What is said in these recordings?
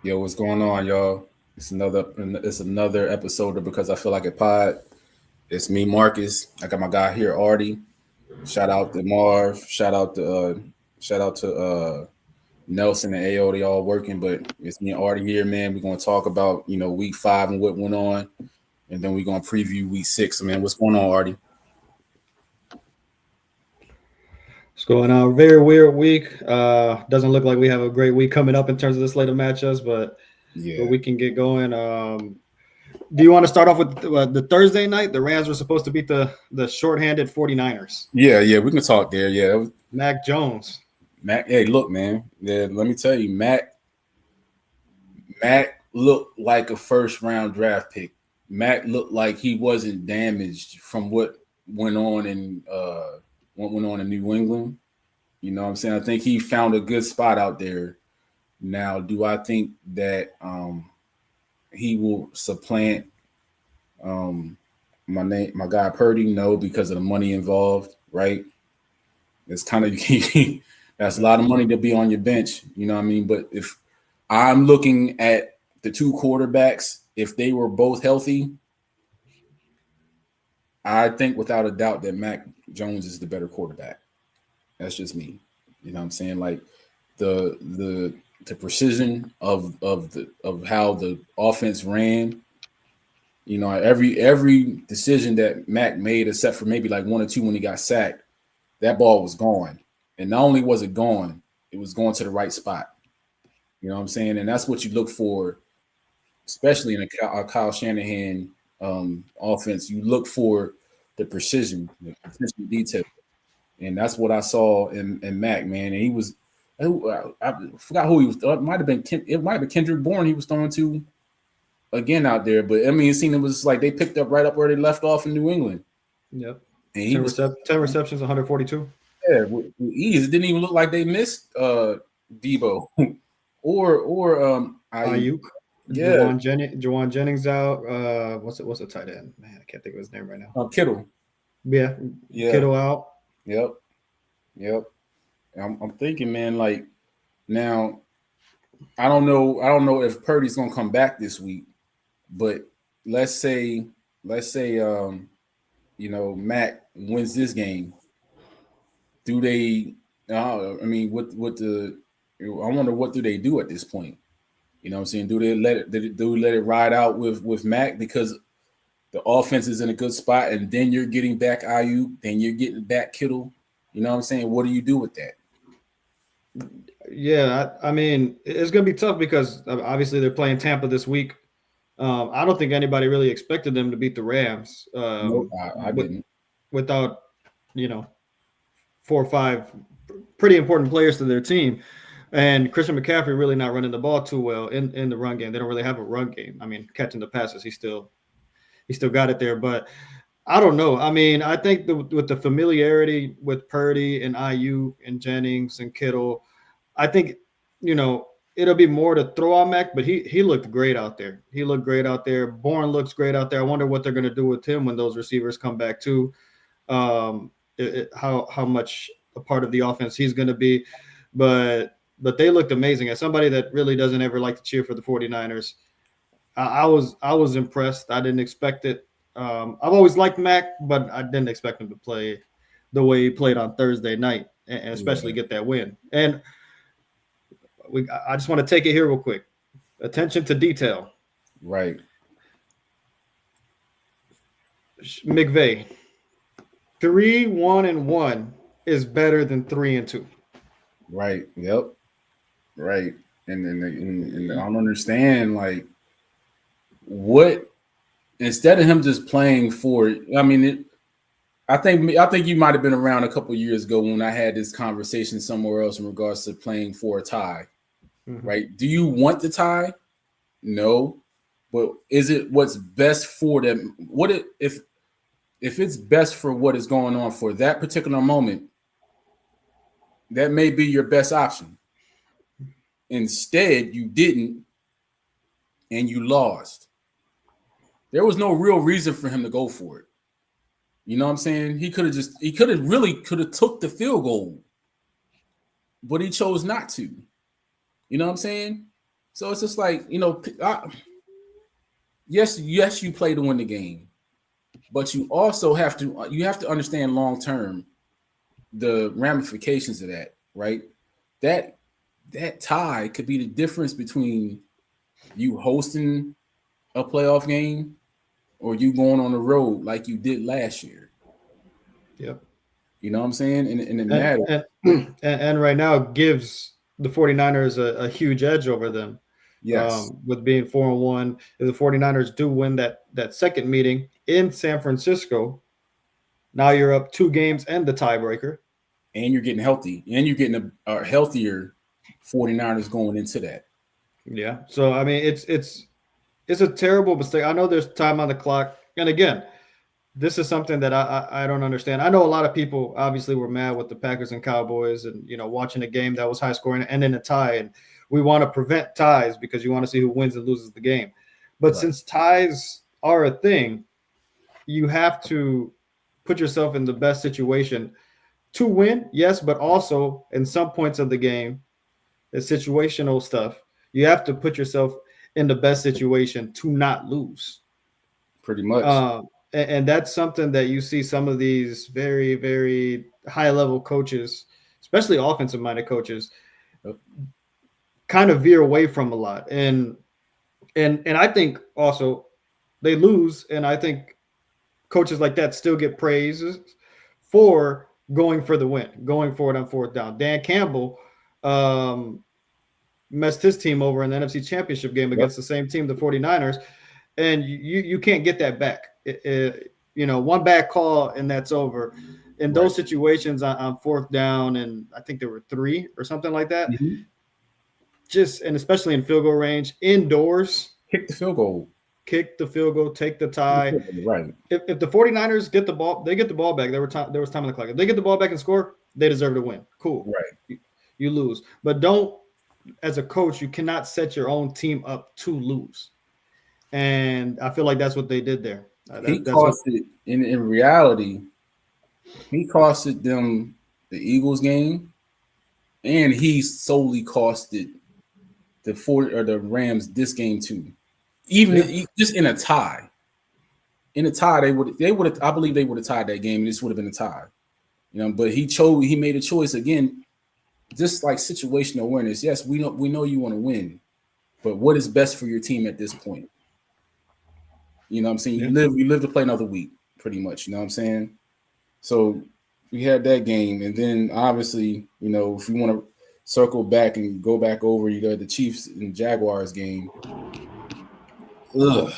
Yo, what's going on, y'all? It's another episode of Because I Feel Like a Pod. It's me, Marcus. I got my guy here, Artie. Shout out to Marv. Shout out to Nelson and AO. They all working, but it's me and Artie here, man. We're gonna talk about week 5 and what went on, and then we're gonna preview week 6. Man, what's going on, Artie? What's going on? Very weird week. Doesn't look like we have a great week coming up in terms of the slate of matchups, but Yeah, we can get going. Do you want to start off with the Thursday night? The Rams were supposed to beat the shorthanded 49ers. yeah. We can talk there. Yeah, Mac Jones. Mac. Hey, look, man. Yeah, let me tell you, Mac looked like a first round draft pick. Mac looked like he wasn't damaged from what went on in New England. You know what I'm saying? I think he found a good spot out there. Now, do I think that he will supplant my guy Purdy? No, because of the money involved, right? It's kind of that's a lot of money to be on your bench, you know what I mean? But if I'm looking at the two quarterbacks, if they were both healthy, I think without a doubt that Mac Jones is the better quarterback. That's just me. You know what I'm saying? Like the precision of how the offense ran. You know, every decision that Mac made, except for maybe like one or two when he got sacked, that ball was gone. And not only was it gone, it was going to the right spot. You know what I'm saying? And that's what you look for, especially in a Kyle Shanahan offense. You look for the precision, the attention to detail, and that's what I saw in Mac, man. And he was, I forgot who he was. It might have been Kendrick Bourne he was throwing to again out there. But I mean, it seemed it was like they picked up right up where they left off in New England, Yep. and he was 10 receptions, 142. yeah, with ease. It didn't even look like they missed Debo or I Ayuk. yeah Jawan Jennings out. What's the tight end? Man, I can't think of his name right now. Kittle Yeah, yeah Kittle out. yep yep. I'm thinking, man, like now I don't know if Purdy's gonna come back this week, but let's say let's say Mac wins this game. Do they? I mean, what the? I wonder what do they do at this point. You know what I'm saying? Do we let it ride out with Mac because the offense is in a good spot, and then you're getting back IU, then you're getting back Kittle. You know what I'm saying? What do you do with that? Yeah, I mean, it's going to be tough because obviously they're playing Tampa this week. I don't think anybody really expected them to beat the Rams Nope, I with, didn't. without, you know, 4 or 5 pretty important players to their team. And Christian McCaffrey really not running the ball too well in the run game. They don't really have a run game. I mean, catching the passes, he still got it there, but I don't know. I mean, I think with the familiarity with Purdy and IU and Jennings and Kittle, I think you know it'll be more to throw on Mac, but he looked great out there. He looked great out there. Bourne looks great out there. I wonder what they're going to do with him when those receivers come back too. How much a part of the offense he's going to be, but they looked amazing. As somebody that really doesn't ever like to cheer for the 49ers, I was impressed. I didn't expect it. I've always liked Mac, but I didn't expect him to play the way he played on Thursday night, and especially Yeah, get that win. And I just want to take it here real quick. Attention to detail. right, McVay, 3-1-1 is better than 3-2. right, yep, right. And I don't understand like what instead of him just playing for. I mean, I think you might have been around a couple years ago when I had this conversation somewhere else in regards to playing for a tie. Mm-hmm. Right? Do you want the tie? No, but is it what's best for them? If it's best for what is going on for that particular moment, that may be your best option. Instead, you didn't, and you lost. There was no real reason for him to go for it. You know what I'm saying? He could have took the field goal, but he chose not to. You know what I'm saying? So it's just like, yes, you play to win the game, but you also have to understand long term the ramifications of that, right? That that tie could be the difference between you hosting a playoff game or you going on the road like you did last year. Yep. You know what I'm saying? And it And, matters. and right now it gives the 49ers a huge edge over them. Yes. With being 4-1. If the 49ers do win that second meeting in San Francisco, now you're up 2 games and the tiebreaker. And you're getting healthy. And you're getting a healthier 49ers going into that. Yeah. So I mean it's a terrible mistake. I know there's time on the clock. And again, this is something that I don't understand. I know a lot of people obviously were mad with the Packers and Cowboys and watching a game that was high scoring and then a tie. And we want to prevent ties because you want to see who wins and loses the game. But Right. since ties are a thing, you have to put yourself in the best situation to win, yes, but also in some points of the game, the situational stuff, you have to put yourself in the best situation to not lose. Pretty much. And that's something that you see some of these very, very high level coaches, especially offensive minded coaches, Yep. kind of veer away from a lot. And I think also they lose, and I think coaches like that still get praises for going for the win, going for it on fourth down. Dan Campbell messed his team over in the NFC Championship game Yep. against the same team, the 49ers, and you can't get that back. One bad call and that's over. In those situations on fourth down, and I think there were 3 or something like that, Mm-hmm. and especially in field goal range, indoors, Kick the field goal. kick the field goal, take the tie. Right. If the 49ers get the ball, they get the ball back. There was time on the clock. If they get the ball back and score, they deserve to win. Cool. Right. You lose. But don't, as a coach, you cannot set your own team up to lose. And I feel like that's what they did there. He costed in reality, he costed them the Eagles game, and he solely costed the Rams this game too. Even just in a tie. In a tie, they would I believe they would have tied that game, and this would have been a tie. But he made a choice again, just like situational awareness. Yes, we know you want to win, but what is best for your team at this point? You know what I'm saying? Yeah. You live to play another week, pretty much. You know what I'm saying? So we had that game, and then obviously, if we want to circle back and go back over, the Chiefs and Jaguars game. Ugh.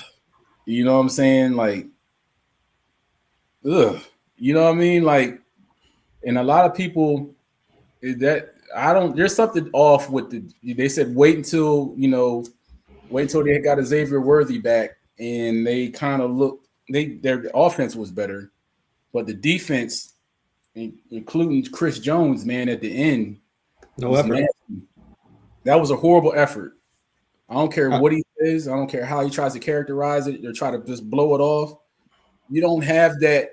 You know what I'm saying? Like, ugh. You know what I mean? Like, and a lot of people there's something off with they said wait until they got a Xavier Worthy back, and they kind of looked, their offense was better, but the defense, including Chris Jones, man, at the end, no effort. nasty. That was a horrible effort. I don't care what he says. I don't care how he tries to characterize it or try to just blow it off. You don't have that.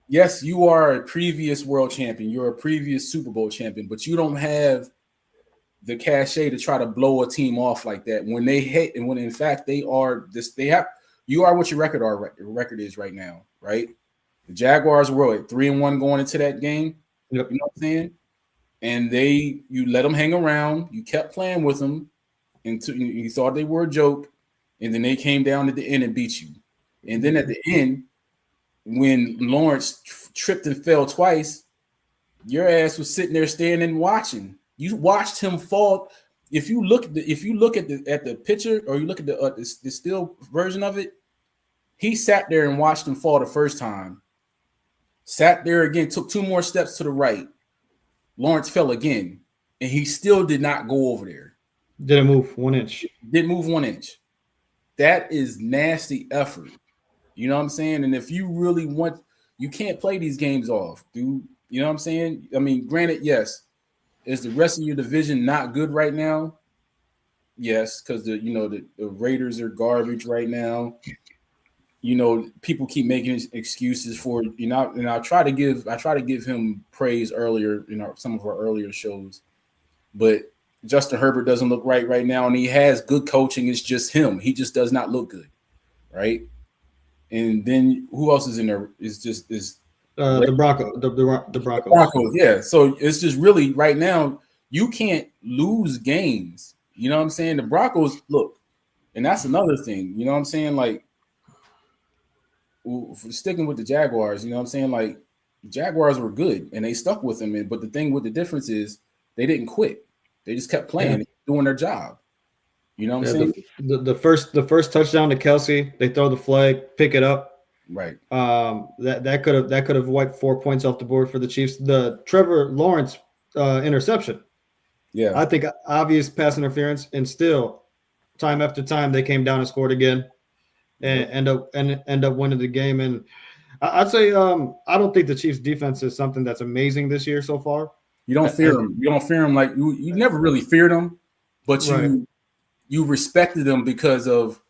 Yes, you are a previous world champion. You're a previous Super Bowl champion, but you don't have the cachet to try to blow a team off like that when they hit, and when in fact you are what your record is right now, right? The Jaguars were at 3-1 going into that game. Yep. You know what I'm saying? And you let them hang around. You kept playing with them until you thought they were a joke, and then they came down at the end and beat you. And then at the end, when Lawrence tripped and fell twice, your ass was sitting there standing and watching. You watched him fall. If you look at the picture, or you look at the still version of it, he sat there and watched him fall the first time. Sat there again, took 2 more steps to the right. Lawrence fell again, and he still did not go over there. Didn't move 1 inch. Didn't move 1 inch. That is nasty effort. You know what I'm saying? And if you really you can't play these games off, dude. You know what I'm saying? I mean, granted, yes. Is the rest of your division not good right now? Yes, because the Raiders are garbage right now. People keep making excuses for and I try to give him praise earlier in some of our earlier shows, but Justin Herbert doesn't look right now, and he has good coaching. It's just him. He just does not look good, right? And then who else is in there? The Broncos. Broncos. Yeah. So it's just really right now you can't lose games. You know what I'm saying? The Broncos look, and that's another thing. You know what I'm saying? Like sticking with the Jaguars. You know what I'm saying? Like the Jaguars were good and they stuck with them. But the thing with the difference is they didn't quit. They just kept playing, doing their job. You know what I'm saying? The first touchdown to Kelsey, they throw the flag, pick it up. Right. That could have wiped 4 points off the board for the Chiefs. The Trevor Lawrence interception. Yeah. I think obvious pass interference, and still time after time they came down and scored again and end up winning the game. And I'd say I don't think the Chiefs defense is something that's amazing this year so far. You don't fear them. You don't fear them like you never really feared them, but you respected them because of,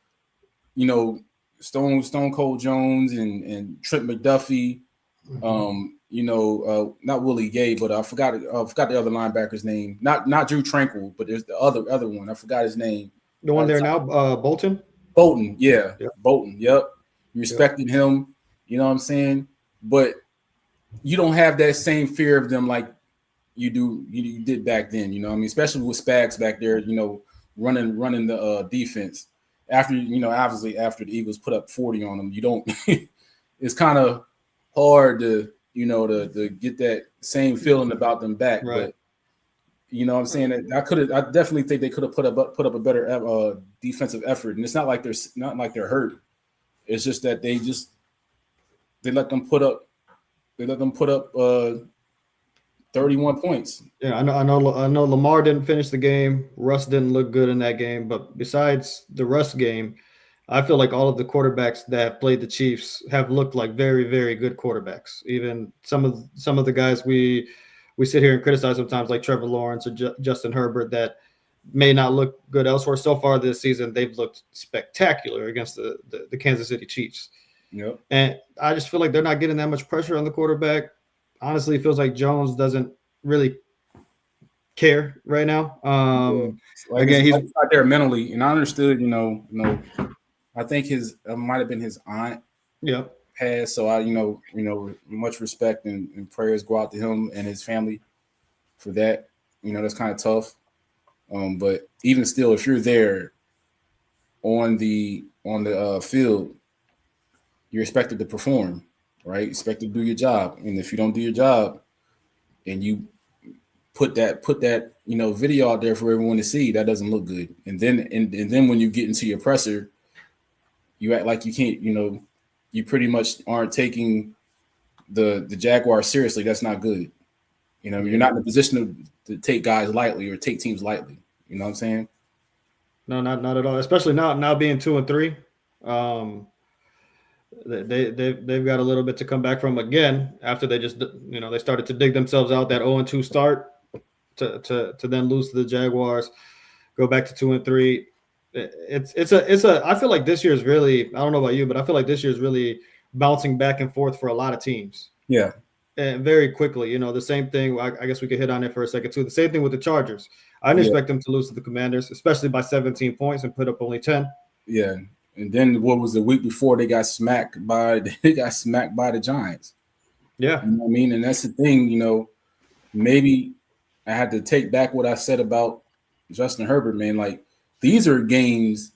you know, Stone Cold Jones and Trent McDuffie. You know, not Willie Gay, but I forgot the other linebacker's name. Not Drew Tranquil, but there's the other one. I forgot his name. The one there now, Bolton. Bolton, yeah. Bolton, yep. You respected him. You know what I'm saying? But you don't have that same fear of them like you did back then. You know what I mean? Especially with Spags back there. You know, running the defense. Obviously after the Eagles put up 40 on them, you don't. It's kind of hard to get that same feeling about them back. Right. But you know what I'm saying? I definitely think they could have put up a better defensive effort. And it's not like they're hurt. It's just that they let them put up 31 points. Yeah, I know Lamar didn't finish the game. Russ didn't look good in that game. But besides the Russ game, I feel like all of the quarterbacks that have played the Chiefs have looked like very, very good quarterbacks. Even some of the guys we sit here and criticize sometimes, like Trevor Lawrence or Justin Herbert, that may not look good elsewhere. So far this season, they've looked spectacular against the Kansas City Chiefs. Yep. And I just feel like they're not getting that much pressure on the quarterback. Honestly, it feels like Jones doesn't really care right now. Again, he's out there mentally, and I understood. I think his might have been his aunt. Yeah. Passed, so I much respect and prayers go out to him and his family for that. That's kind of tough. But even still, if you're there on the field, you're expected to perform. Right, expected to do your job, and if you don't do your job, and you put that video out there for everyone to see, that doesn't look good. And then when you get into your presser, you act like you can't. You pretty much aren't taking the Jaguars seriously. That's not good. You're not in a position to take guys lightly or take teams lightly. You know what I'm saying? No, not at all. Especially now being 2-3. They've got a little bit to come back from again after they just they started to dig themselves out that 0-2 start to then lose to the Jaguars, go back to 2-3. It's a I feel like this year is really, I don't know about you, but I feel like this year is really bouncing back and forth for a lot of teams. Yeah. And very quickly, the same thing. I guess we could hit on it for a second too. The same thing with the Chargers. I didn't expect them to lose to the Commanders, especially by 17 points and put up only 10. Yeah. And then what was the week before they got smacked by the Giants. Yeah. You know what I mean? And that's the thing, maybe I had to take back what I said about Justin Herbert, man. Like, these are games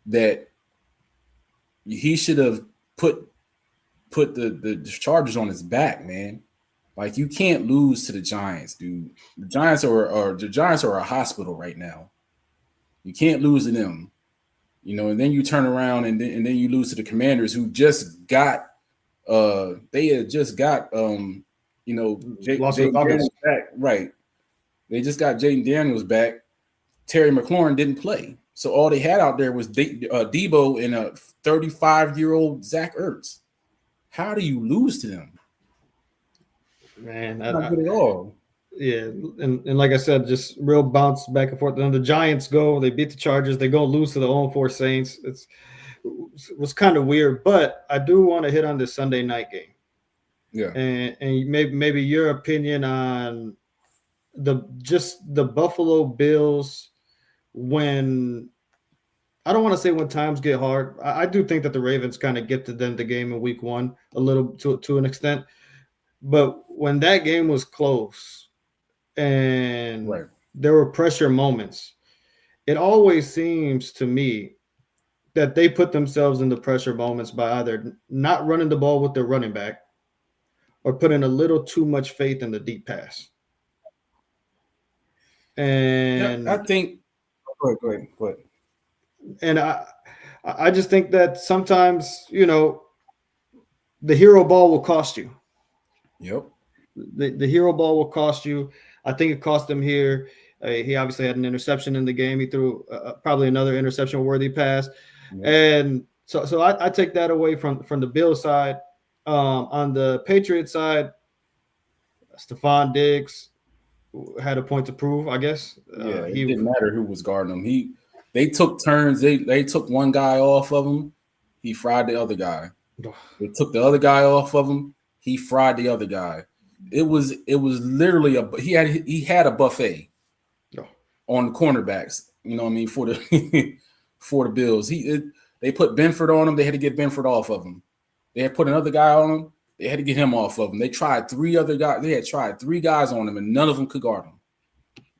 that he should have put the Chargers on his back, man. Like, you can't lose to the Giants, dude. The Giants are a hospital right now. You can't lose to them. And then you turn around and then you lose to the Commanders, who just got they had just got Jaden Daniels back. Right. They just got Jaden Daniels back. Terry McLaurin didn't play. So all they had out there was Debo and a 35-year-old Zach Ertz. How do you lose to them? Man, not good at all. Yeah, and like I said, just real bounce back and forth. Then the Giants they beat the Chargers. They go lose to the 0-4 Saints. It was kind of weird, but I do want to hit on this Sunday night game. Yeah, and maybe your opinion on the Buffalo Bills, when I don't want to say when times get hard. I do think that the Ravens kind of gifted them the game in week 1 a little to an extent. But when that game was close and Right. there were pressure moments, it always seems to me that they put themselves in the pressure moments by either not running the ball with their running back or putting a little too much faith in the deep pass. Yeah, And I think. Go ahead. Go ahead. and I just think that sometimes, the hero ball will cost you. Yep. The hero ball will cost you. I think it cost him here. He obviously had an interception in the game. He threw probably another interception-worthy pass, and so I take that away from the Bills side. On the Patriots side, Stephon Diggs had a point to prove, I guess. Yeah, it didn't matter who was guarding him. They took turns. They took one guy off of him. He fried the other guy. They took the other guy off of him. He fried the other guy. It was literally he had a buffet on the cornerbacks. You know what I mean, for the for the Bills. They put Benford on him. They had to get Benford off of him. They had put another guy on him. They had to get him off of him. They tried 3 other guys. They had tried 3 guys on him, and none of them could guard him.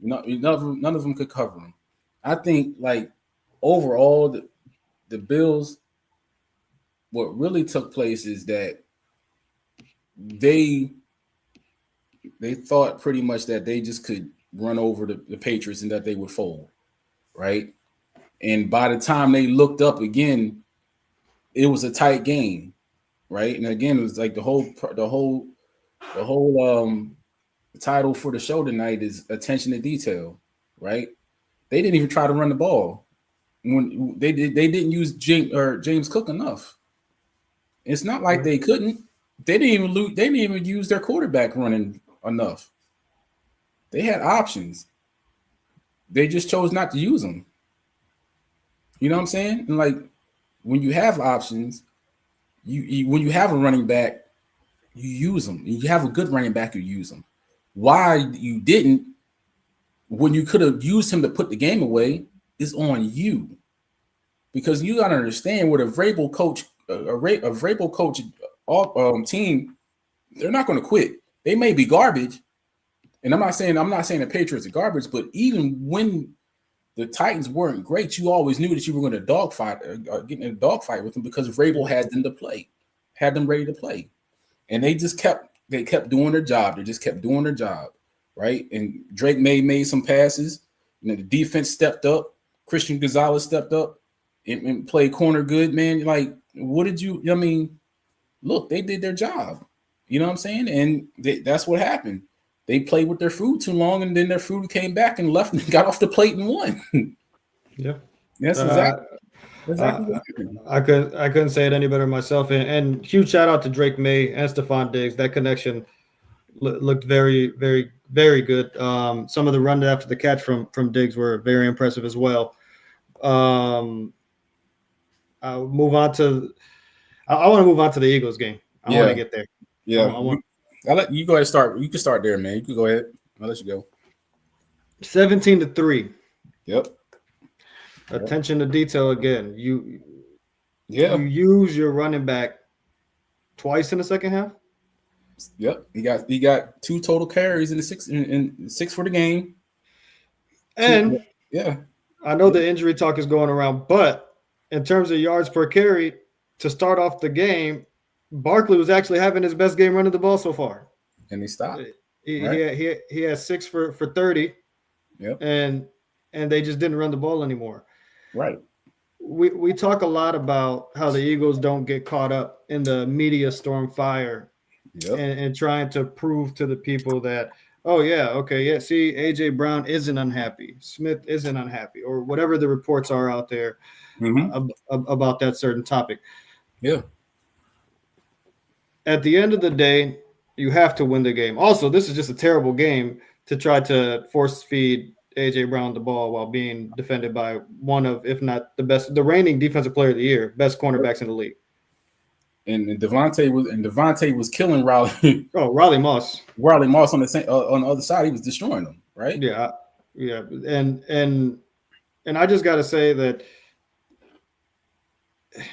None of them could cover him. I think, like, overall, the Bills, what really took place is that they thought pretty much that they just could run over the Patriots and that they would fold, right? And by the time they looked up again, it was a tight game, right? And again, it was like the whole title for the show tonight is attention to detail, right? They didn't even try to run the ball. When they didn't use James Cook enough. It's not like they couldn't. They didn't even use their quarterback running enough. They had options. They just chose not to use them. You know what I'm saying? And like, when you have options, when you have a running back, you use them. You have a good running back, you use them. Why you didn't, when you could have used him to put the game away, is on you. Because you got to understand, with a Vrabel coach, team, they're not going to quit. They may be garbage, and I'm not saying the Patriots are garbage, but even when the Titans weren't great, you always knew that you were going to get in a dogfight with them, because Vrabel had them ready to play, and they kept doing their job. They just kept doing their job, right? And Drake made some passes. The defense stepped up. Christian Gonzalez stepped up and played corner good, man. Like, what did you? I mean, look, they did their job. You know what I'm saying? And that's what happened. They played with their food too long, and then their food came back and left and got off the plate and won. Yeah, that's exactly what happened. I couldn't say it any better myself. And huge shout out to Drake May and Stephon Diggs. That connection looked very, very, very good. Some of the run after the catch from Diggs were very impressive as well. I'll move on to. I want to move on to the Eagles game. I want to get there. Yeah, I'll let you go ahead and start. You can start there, man. You can go ahead. I'll let you go. 17-3. Yep. Attention to detail again. You use your running back twice in the second half. Yep. He got 2 total carries in the 6 for the game. And yeah, I know the injury talk is going around, but in terms of yards per carry to start off the game, Barkley was actually having his best game running the ball so far. And he stopped. He has 6 for 30. Yep. And they just didn't run the ball anymore. Right. We talk a lot about how the Eagles don't get caught up in the media storm fire. Yep. And trying to prove to the people that, see, AJ Brown isn't unhappy, Smith isn't unhappy, or whatever the reports are out there about that certain topic. Yeah. At the end of the day, you have to win the game. Also, this is just a terrible game to try to force feed AJ Brown the ball while being defended by one of, if not the reigning defensive player of the year, best cornerbacks in the league. And Devontae was killing Riley. Oh, Riley Moss. Riley Moss on the other side, he was destroying them. right? Yeah, yeah, and I just got to say that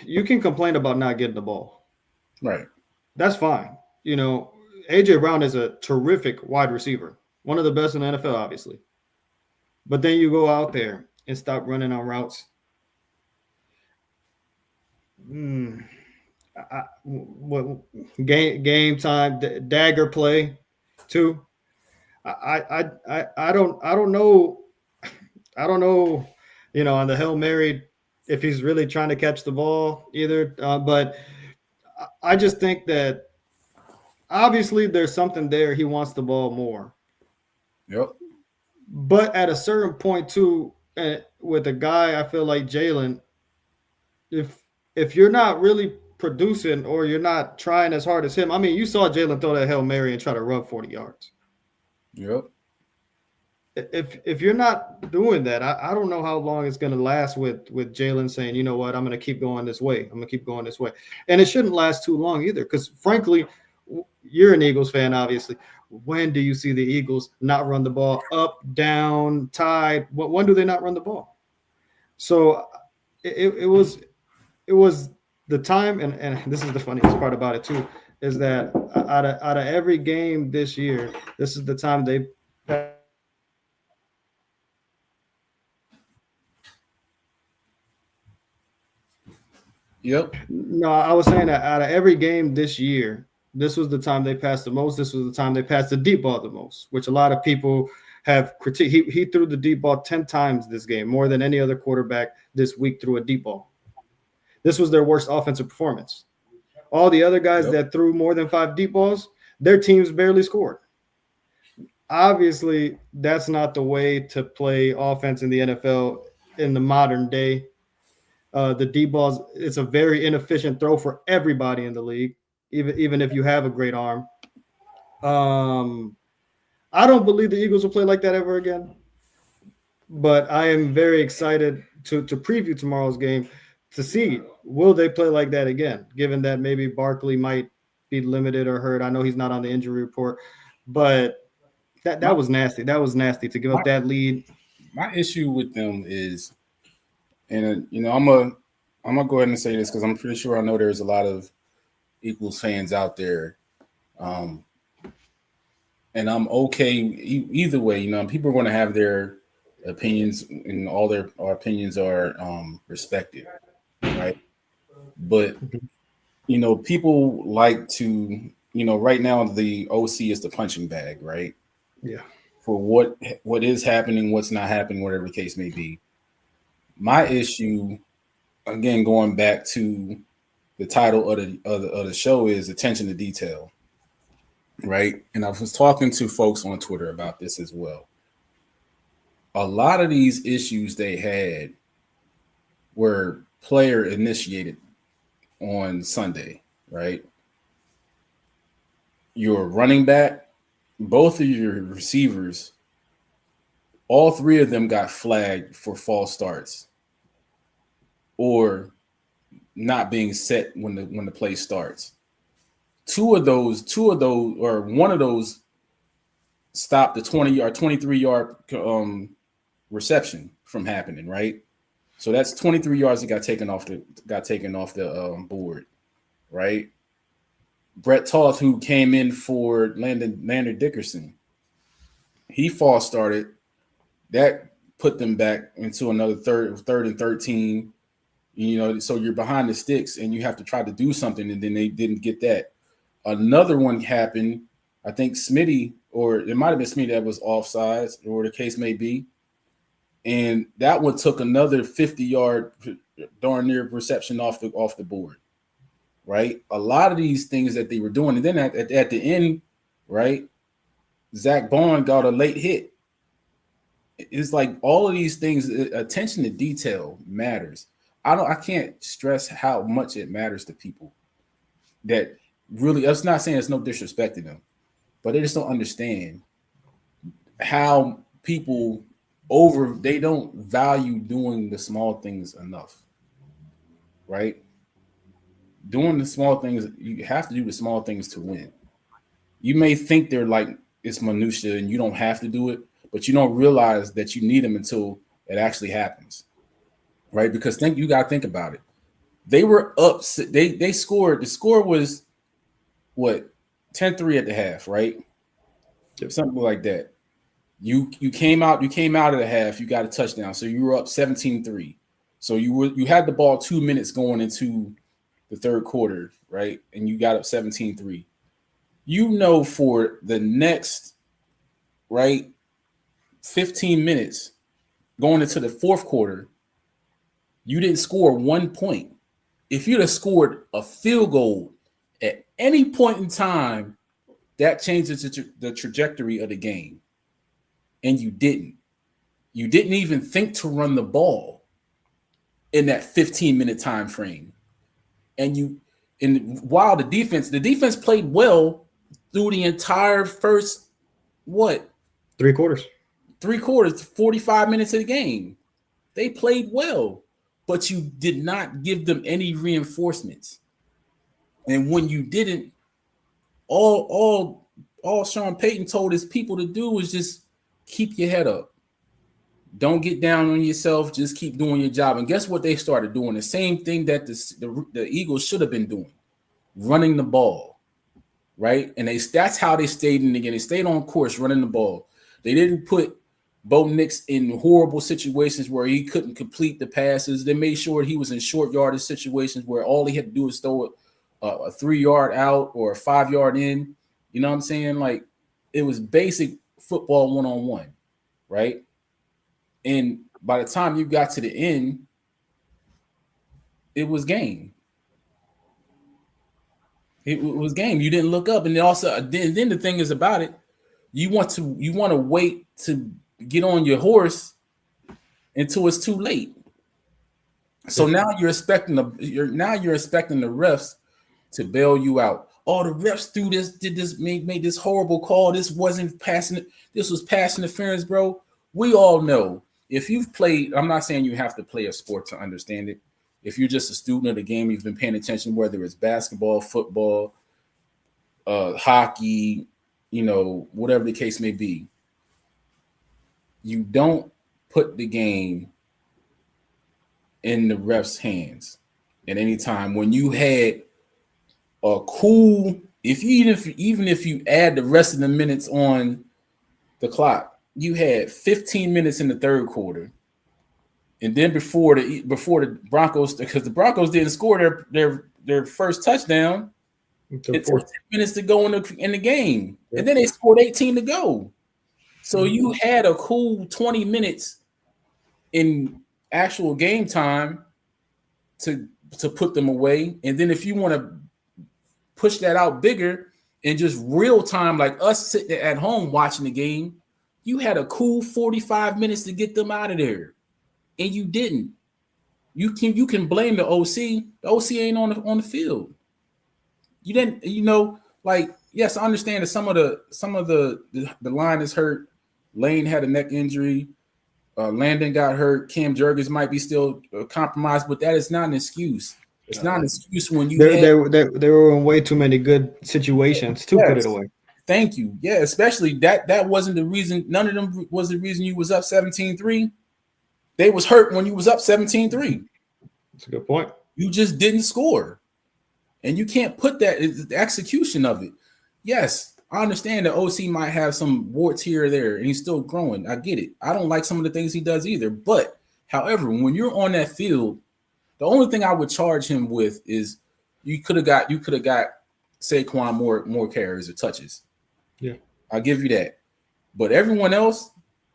you can complain about not getting the ball. Right. That's fine. You know, AJ Brown is a terrific wide receiver, one of the best in the NFL, obviously. But then you go out there and stop running on routes. What game time dagger play too? I don't know. I don't know. You know, on the Hail Mary, if he's really trying to catch the ball either. But I just think that obviously there's something there. He wants the ball more. Yep. But at a certain point too, with a guy, I feel like Jalen, if you're not really producing or you're not trying as hard as him, I mean, you saw Jalen throw that Hail Mary and try to run 40 yards. Yep. If you're not doing that, I don't know how long it's going to last with Jalen saying, you know what, I'm going to keep going this way. I'm going to keep going this way. And it shouldn't last too long either, because frankly, you're an Eagles fan, obviously. When do you see the Eagles not run the ball up, down, tied? When do they not run the ball? So it was the time, and this is the funniest part about it too, is that out of every game this year, this is the time they Yep. No, I was saying that out of every game this year, this was the time they passed the most. This was the time they passed the deep ball the most, which a lot of people have critiqued. He threw the deep ball 10 times this game, more than any other quarterback this week threw a deep ball. This was their worst offensive performance. All the other guys that threw more than 5 deep balls, their teams barely scored. Obviously, that's not the way to play offense in the NFL in the modern day. The deep balls, it's a very inefficient throw for everybody in the league, even if you have a great arm. I don't believe the Eagles will play like that ever again, but I am very excited to preview tomorrow's game to see will they play like that again, given that maybe Barkley might be limited or hurt. I know he's not on the injury report, but that was nasty. That was nasty to give up that lead. My issue with them is, and you know, I'm gonna go ahead and say this because I'm pretty sure I know there's a lot of Eagles fans out there, and I'm okay either way. You know, people are going to have their opinions, and all their opinions are respected, right? But you know, people like to, you know, right now the OC is the punching bag, right? Yeah. For what is happening, what's not happening, whatever the case may be. My issue, again, going back to the title of the show, is attention to detail, right? And I was talking to folks on Twitter about this as well. A lot of these issues they had were player initiated on Sunday, right? Your running back, both of your receivers, all 3 of them got flagged for false starts or not being set when the play starts. Two of those, or one of those stopped the 20-yard, 23-yard reception from happening, right? So that's 23 yards that got taken off the board, right? Brett Toth, who came in for Landon Dickerson, he false started. That put them back into another third and 13. You know, so you're behind the sticks and you have to try to do something, and then they didn't get that. Another one happened. I think Smitty, or it might have been Smitty that was offsides, or the case may be. And that one took another 50-yard darn near reception off the board, right? A lot of these things that they were doing. And then at the end, right, Zach Bond got a late hit. It's like all of these things, attention to detail matters. I can't stress how much it matters to people that really, I'm not saying it's no disrespect to them, but they just don't understand how people they don't value doing the small things enough, right? Doing the small things, you have to do the small things to win. You may think they're like it's minutia and you don't have to do it, but you don't realize that you need them until it actually happens, right? Because you got to think about it. They were up. They scored. The score was what 10-3 at the half, right? Something like that. You came out of the half. You got a touchdown, so you were up 17-3. So you had the ball 2 minutes going into the third quarter, right? And you got up 17-3. You know, for the next, right, 15 minutes going into the fourth quarter, you didn't score 1 point. If you'd have scored a field goal at any point in time, that changes the trajectory of the game. And you didn't. You didn't even think to run the ball in that 15-minute time frame. And while the defense played well through the entire first, 3 quarters, 45 minutes of the game. They played well, but you did not give them any reinforcements. And when you didn't, all Sean Payton told his people to do was just keep your head up. Don't get down on yourself. Just keep doing your job. And guess what they started doing? The same thing that the Eagles should have been doing, running the ball, right? And that's how they stayed in the game. They stayed on course, running the ball. They didn't put Bo Nix in horrible situations where he couldn't complete the passes. They made sure he was in short yardage situations where all he had to do was throw a 3-yard out or a 5-yard in. You know what I'm saying? Like, it was basic football one-on-one, right? And by the time you got to the end, it was game. It was game. You didn't look up, and then the thing is about it, you want to wait to get on your horse until it's too late. So now you're expecting the refs to bail you out. Oh, the refs did this, made this horrible call. This wasn't passing. This was pass interference, bro. We all know. If you've played, I'm not saying you have to play a sport to understand it. If you're just a student of the game, you've been paying attention, whether it's basketball, football, hockey, whatever the case may be. You don't put the game in the ref's hands at any time. When you had a cool, even if you add the rest of the minutes on the clock, you had 15 minutes in the third quarter, and then before the Broncos, because the Broncos didn't score their first touchdown, it took 10 minutes to go in the game, and then they scored 18 to go. So you had a cool 20 minutes in actual game time to put them away, and then if you want to push that out bigger and just real time, like us sitting at home watching the game, you had a cool 45 minutes to get them out of there, and you didn't. You can blame the OC. The OC ain't on the field. You didn't. Yes, I understand that some of the line is hurt. Lane had a neck injury. Landon got hurt. Cam Jurgens might be still compromised, but that is not an excuse. It's not an excuse when they were in way too many good situations to put it away. Thank you. Yeah, especially that wasn't the reason. None of them was the reason you was up 17-3. They was hurt when you was up 17-3. That's a good point. You just didn't score. And you can't put that, the execution of it. Yes, I understand that OC might have some warts here or there, and he's still growing. I get it. I don't like some of the things he does either. But, however, when you're on that field, the only thing I would charge him with is you could have got Saquon more carries or touches. Yeah, I'll give you that. But everyone else,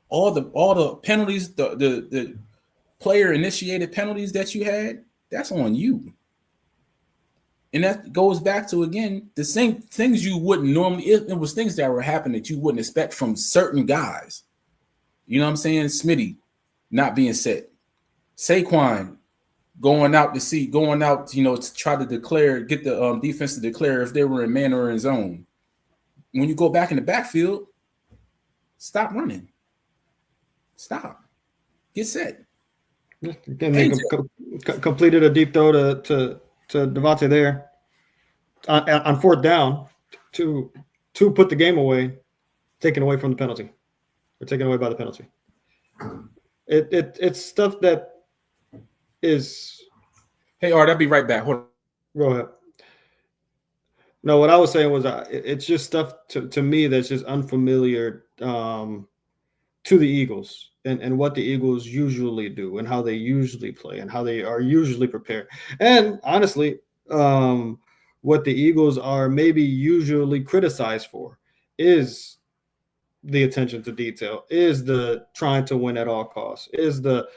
all the penalties, the player initiated penalties that you had, that's on you. And that goes back to, again, the same things you wouldn't normally. It was things that were happening that you wouldn't expect from certain guys. You know what I'm saying? Smitty not being set. Saquon going out, to try to get the defense to declare if they were in man or in zone. When you go back in the backfield, stop running. Stop. Get set. Again, they completed a deep throw to Devontae there on fourth down to put the game away, taken away from the penalty. or taken away by the penalty. It's stuff that is. Hey, Art, I'll be right back. Hold on. Go ahead. No, what I was saying was it's just stuff to me that's just unfamiliar to the Eagles and what the Eagles usually do and how they usually play and how they are usually prepared. And honestly, what the Eagles are maybe usually criticized for is the attention to detail, is the trying to win at all costs, is the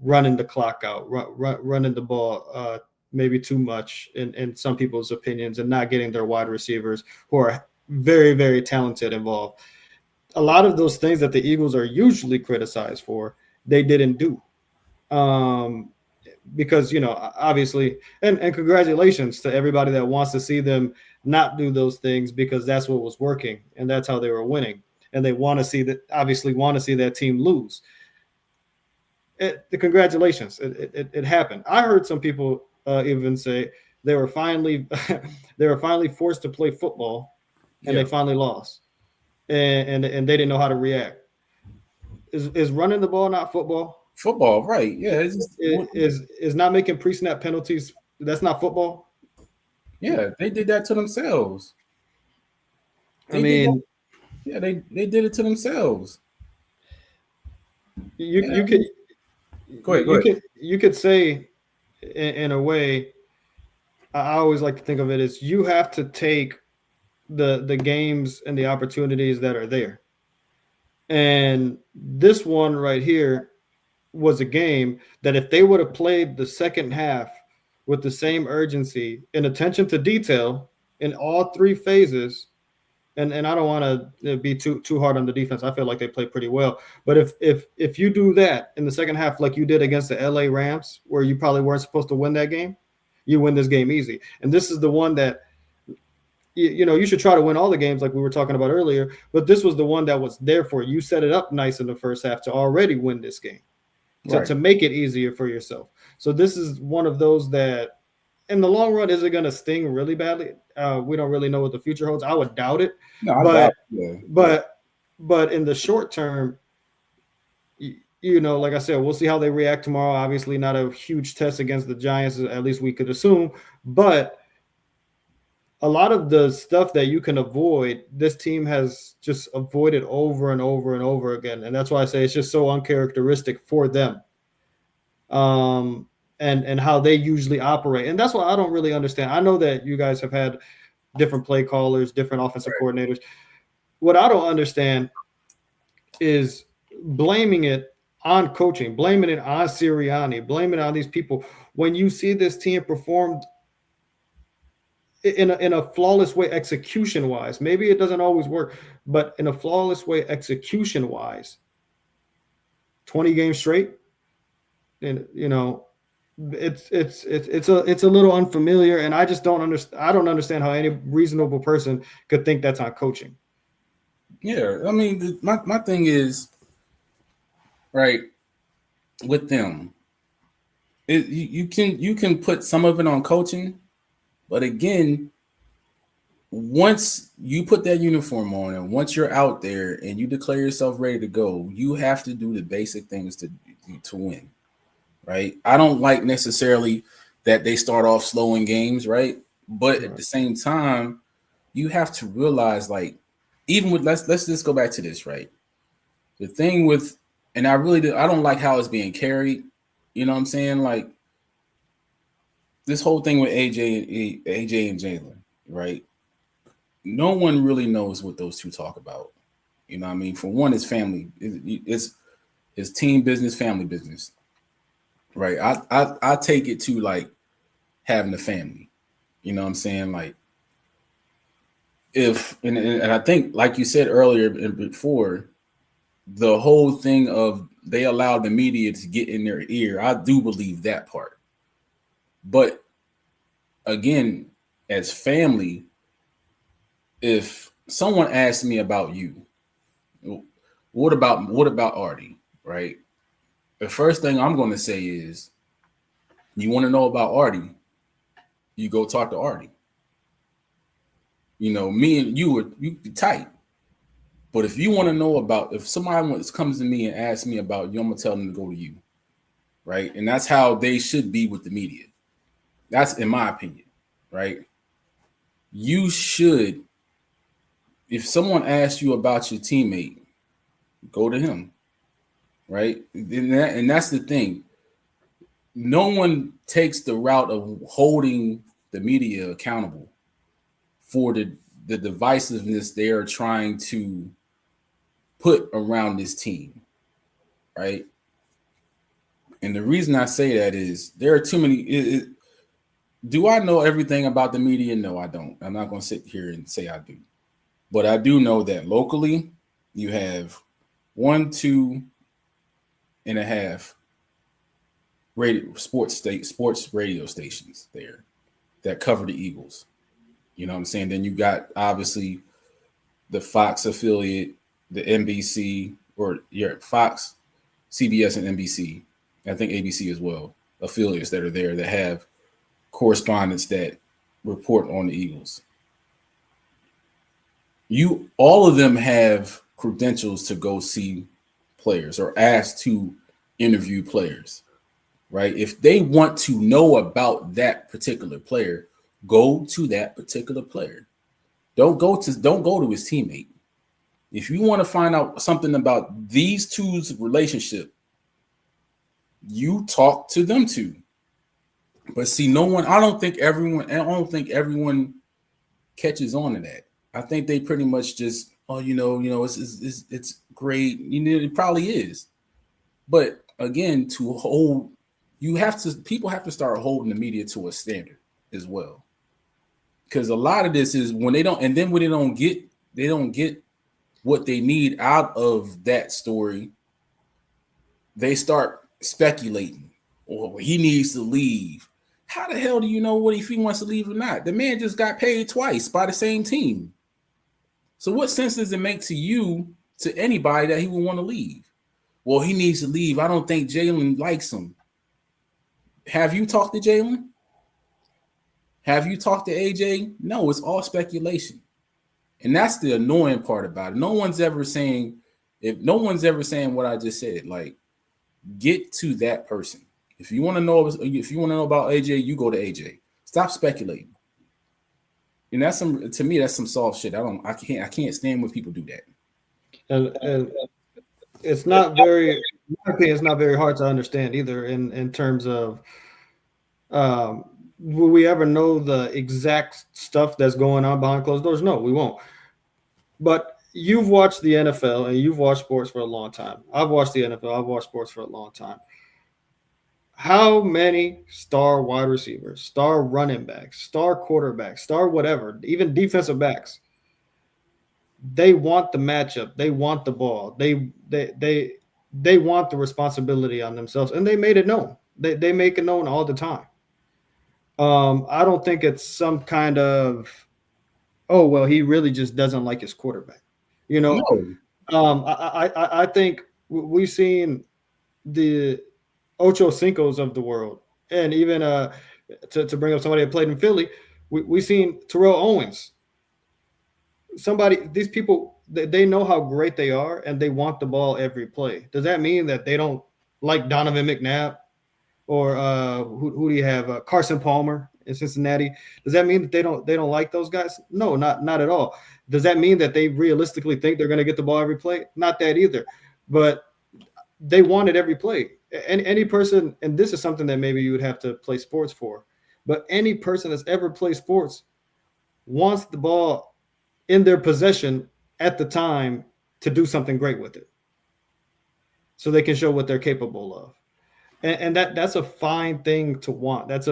running the clock out, running the ball maybe too much in some people's opinions, and not getting their wide receivers who are very, very talented involved. A lot of those things that the Eagles are usually criticized for, they didn't do. Because, obviously, and congratulations to everybody that wants to see them not do those things, because that's what was working and that's how they were winning. And they want to see that team lose. The congratulations. It happened. I heard some people even say they were finally forced to play football, and they finally lost, and they didn't know how to react. Is running the ball not football? Football, right? Yeah. Is not making pre-snap penalties. That's not football. Yeah, they did that to themselves. They did it to themselves. You could go ahead. You could say, in a way, I always like to think of it as you have to take the games and the opportunities that are there. And this one right here was a game that if they would have played the second half with the same urgency and attention to detail in all three phases, and I don't want to be too hard on the defense. I feel like they played pretty well. But if you do that in the second half like you did against the LA Rams, where you probably weren't supposed to win that game, you win this game easy. And this is the one that you should try to win all the games like we were talking about earlier, but this was the one that was there for you. You set it up nice in the first half to already win this game, to make it easier for yourself. So this is one of those that in the long run, is it going to sting really badly? We don't really know what the future holds. I would doubt it. No, but in the short term, like I said, we'll see how they react tomorrow. Obviously not a huge test against the Giants, at least we could assume, but a lot of the stuff that you can avoid, this team has just avoided over and over and over again. And that's why I say it's just so uncharacteristic for them. And how they usually operate. And that's why I don't really understand. I know that you guys have had different play callers, different offensive coordinators. What I don't understand is blaming it on coaching, blaming it on Sirianni, blaming it on these people. When you see this team performed in a flawless way, execution-wise, maybe it doesn't always work, but in a flawless way, execution-wise, 20 games straight, and it's a little unfamiliar, and I just don't understand. I don't understand how any reasonable person could think that's on coaching. Yeah, I mean, my thing is, right, with them, you can put some of it on coaching, but again, once you put that uniform on and once you're out there and you declare yourself ready to go, you have to do the basic things to win. Right. I don't like necessarily that they start off slow in games. Right. But at the same time, you have to realize, like, even with let's just go back to this. Right. The thing with, and I don't like how it's being carried. You know what I'm saying? Like this whole thing with AJ and Jalen. Right. No one really knows what those two talk about. You know what I mean? For one, it's family. It's team business, family business. Right. I take it to like having a family. You know what I'm saying? Like and I think, like you said earlier and before, the whole thing of they allowed the media to get in their ear, I do believe that part. But again, as family, if someone asks me about you, what about Artie, right? The first thing I'm going to say is, you want to know about Artie, you go talk to Artie. Me and you be tight. But if you want to know about, if somebody comes to me and asks me about you, I'm gonna tell them to go to you, right? And that's how they should be with the media. That's in my opinion, right? You should, if someone asks you about your teammate, go to him, right? And that's the thing. No one takes the route of holding the media accountable for the divisiveness they are trying to put around this team, right? And the reason I say that is there are too many. Do I know everything about the media? No, I don't. I'm not going to sit here and say I do. But I do know that locally, you have 1, 2.5 sports radio stations there that cover the Eagles. You know what I'm saying? Then you got obviously the Fox affiliate, the NBC, or Fox, CBS, and NBC. I think ABC as well, affiliates that are there that have correspondents that report on the Eagles. All of them have credentials to go see players or ask to interview players, right? If they want to know about that particular player, go to that particular player. Don't go to his teammate. If you want to find out something about these two's relationship, you talk to them too. But see, I don't think everyone catches on to that. I think they pretty much just, it's great. It probably is. But again, people have to start holding the media to a standard as well. Because a lot of this is when they don't get what they need out of that story, they start speculating, or he needs to leave. How the hell do you know if he wants to leave or not? The man just got paid twice by the same team. So what sense does it make to anybody that he would want to leave? Well, he needs to leave. I don't think Jalen likes him. Have you talked to Jalen? Have you talked to AJ? No, it's all speculation. And that's the annoying part about it. No one's ever saying what I just said, like, get to that person. If you want to know about AJ, you go to AJ. Stop speculating. And that's some soft shit. I can't stand when people do that. And it's not very, in my opinion, it's not very hard to understand either in terms of will we ever know the exact stuff that's going on behind closed doors? No, we won't. But you've watched the NFL and you've watched sports for a long time. I've watched the NFL. I've watched sports for a long time. How many star wide receivers, star running backs, star quarterbacks, star whatever, even defensive backs, they want the matchup. They want the ball. They want the responsibility on themselves, and they made it known. They make it known all the time. I don't think it's some kind of, oh, well, he really just doesn't like his quarterback. No. I think we've seen the Ocho Cincos of the world, and even to bring up somebody that played in Philly, we've seen Terrell Owens. These people, they know how great they are, and they want the ball every play. Does that mean that they don't like Donovan McNabb or who do you have? Carson Palmer in Cincinnati. Does that mean that they don't like those guys? No, not at all. Does that mean that they realistically think they're going to get the ball every play? Not that either. But they want it every play. And any person, and this is something that maybe you would have to play sports for, but any person that's ever played sports wants the ball in their possession at the time to do something great with it, so they can show what they're capable of. And that's a fine thing to want. That's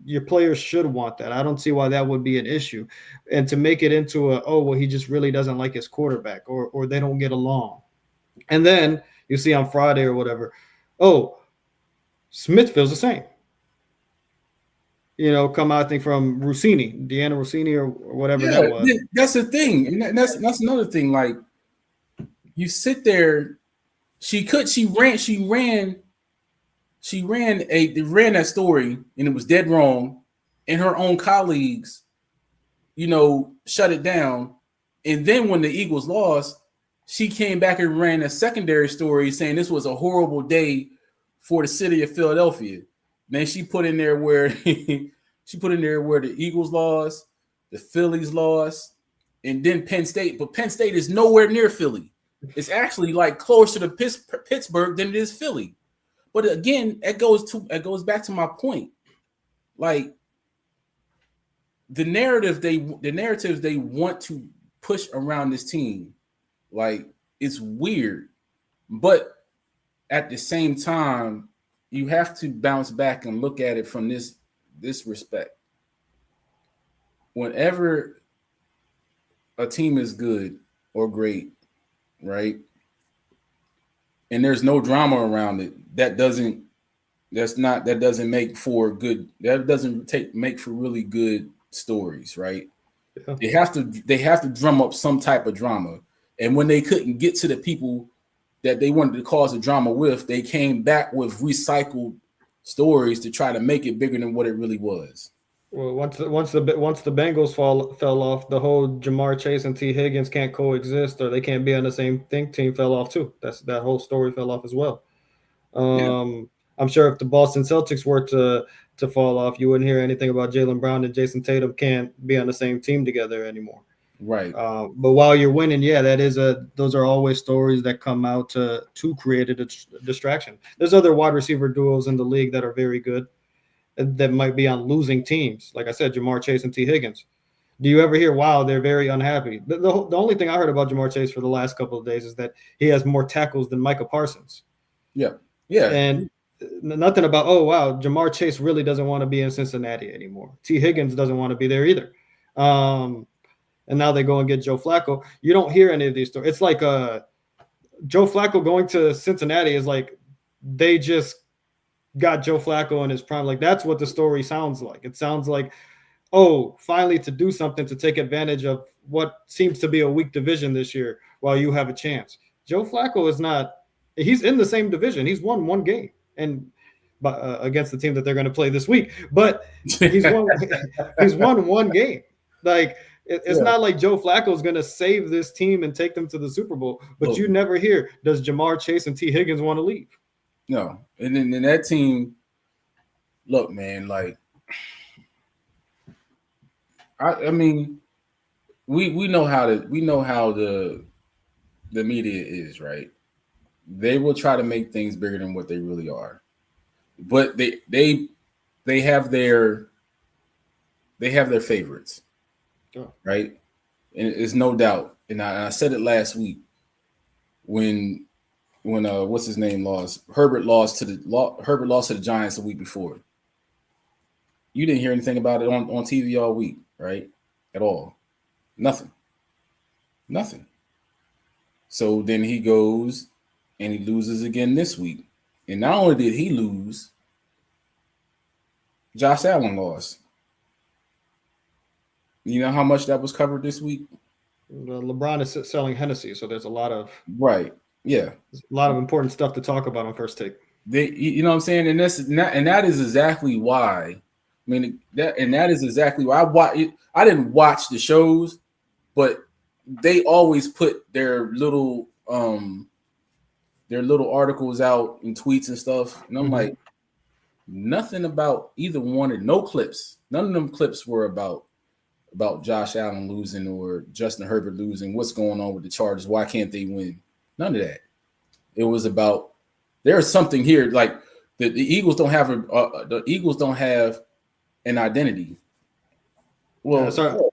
your players should want that. I don't see why that would be an issue. And to make it into he just really doesn't like his quarterback, or they don't get along. And then you see on Friday or whatever, Smith feels the same. Come out, I think, from Deanna Rossini or whatever that was. That's the thing. And that's another thing. Like, you sit there, she ran that story, and it was dead wrong, and her own colleagues, shut it down. And then when the Eagles lost, she came back and ran a secondary story saying this was a horrible day for the city of Philadelphia. Then she put in there where the Eagles lost, the Phillies lost, and then Penn State. But Penn State is nowhere near Philly. It's actually like closer to Pittsburgh than it is Philly. But again, it goes back to my point. Like the narratives they want to push around this team, like it's weird. But at the same time, you have to bounce back and look at it from this respect. Whenever a team is good or great, right, and there's no drama around it, that doesn't make for really good stories, right? Yeah. They have to drum up some type of drama. And when they couldn't get to the people that they wanted to cause the drama with, they came back with recycled stories to try to make it bigger than what it really was. Well, once the Bengals fell off, the whole Jamar Chase and T. Higgins can't coexist, or they can't be on the same team fell off too. That whole story fell off as well. I'm sure if the Boston Celtics were to fall off, you wouldn't hear anything about Jaylen Brown and Jason Tatum can't be on the same team together anymore. Right. But while you're winning, those are always stories that come out to create a distraction. There's other wide receiver duos in the league that are very good that might be on losing teams. Like I said, Jamar Chase and T. Higgins. Do you ever hear, wow, they're very unhappy? The only thing I heard about Jamar Chase for the last couple of days is that he has more tackles than Micah Parsons. Yeah. Yeah. And nothing about, oh, wow, Jamar Chase really doesn't want to be in Cincinnati anymore. T. Higgins doesn't want to be there either. And now they go and get Joe Flacco. You don't hear any of these stories. It's like Joe Flacco going to Cincinnati is like they just got Joe Flacco in his prime. Like that's what the story sounds like. It sounds like, oh, finally to do something to take advantage of what seems to be a weak division this year while you have a chance. Joe Flacco is not – he's in the same division. He's won one game and against the team that they're going to play this week. But he's won one game. Like it's not like Joe Flacco is going to save this team and take them to the Super Bowl. But you never hear, does Jamar Chase and T. Higgins want to leave? No. And then that team, look, man, like I mean, we know how the media is, right? They will try to make things bigger than what they really are. But they have their favorites. Oh. Right? And it's no doubt. And I said it last week when what's his name lost? Herbert lost to the Giants the week before. You didn't hear anything about it on TV all week, right? At all. Nothing. So then he goes and he loses again this week. And not only did he lose, Josh Allen lost. You know how much that was covered this week? LeBron is selling Hennessy, so there's a lot of right. Yeah, there's a lot of important stuff to talk about on First Take. You know what I'm saying, and that is exactly why. I mean, that is exactly why I didn't watch the shows, but they always put their little articles out and tweets and stuff, and I'm like, nothing about either one, or no clips. None of them clips were about Josh Allen losing or Justin Herbert losing. What's going on with the Chargers? Why can't they win? None of that. It was about there's something here. Like the Eagles don't have an identity. Well,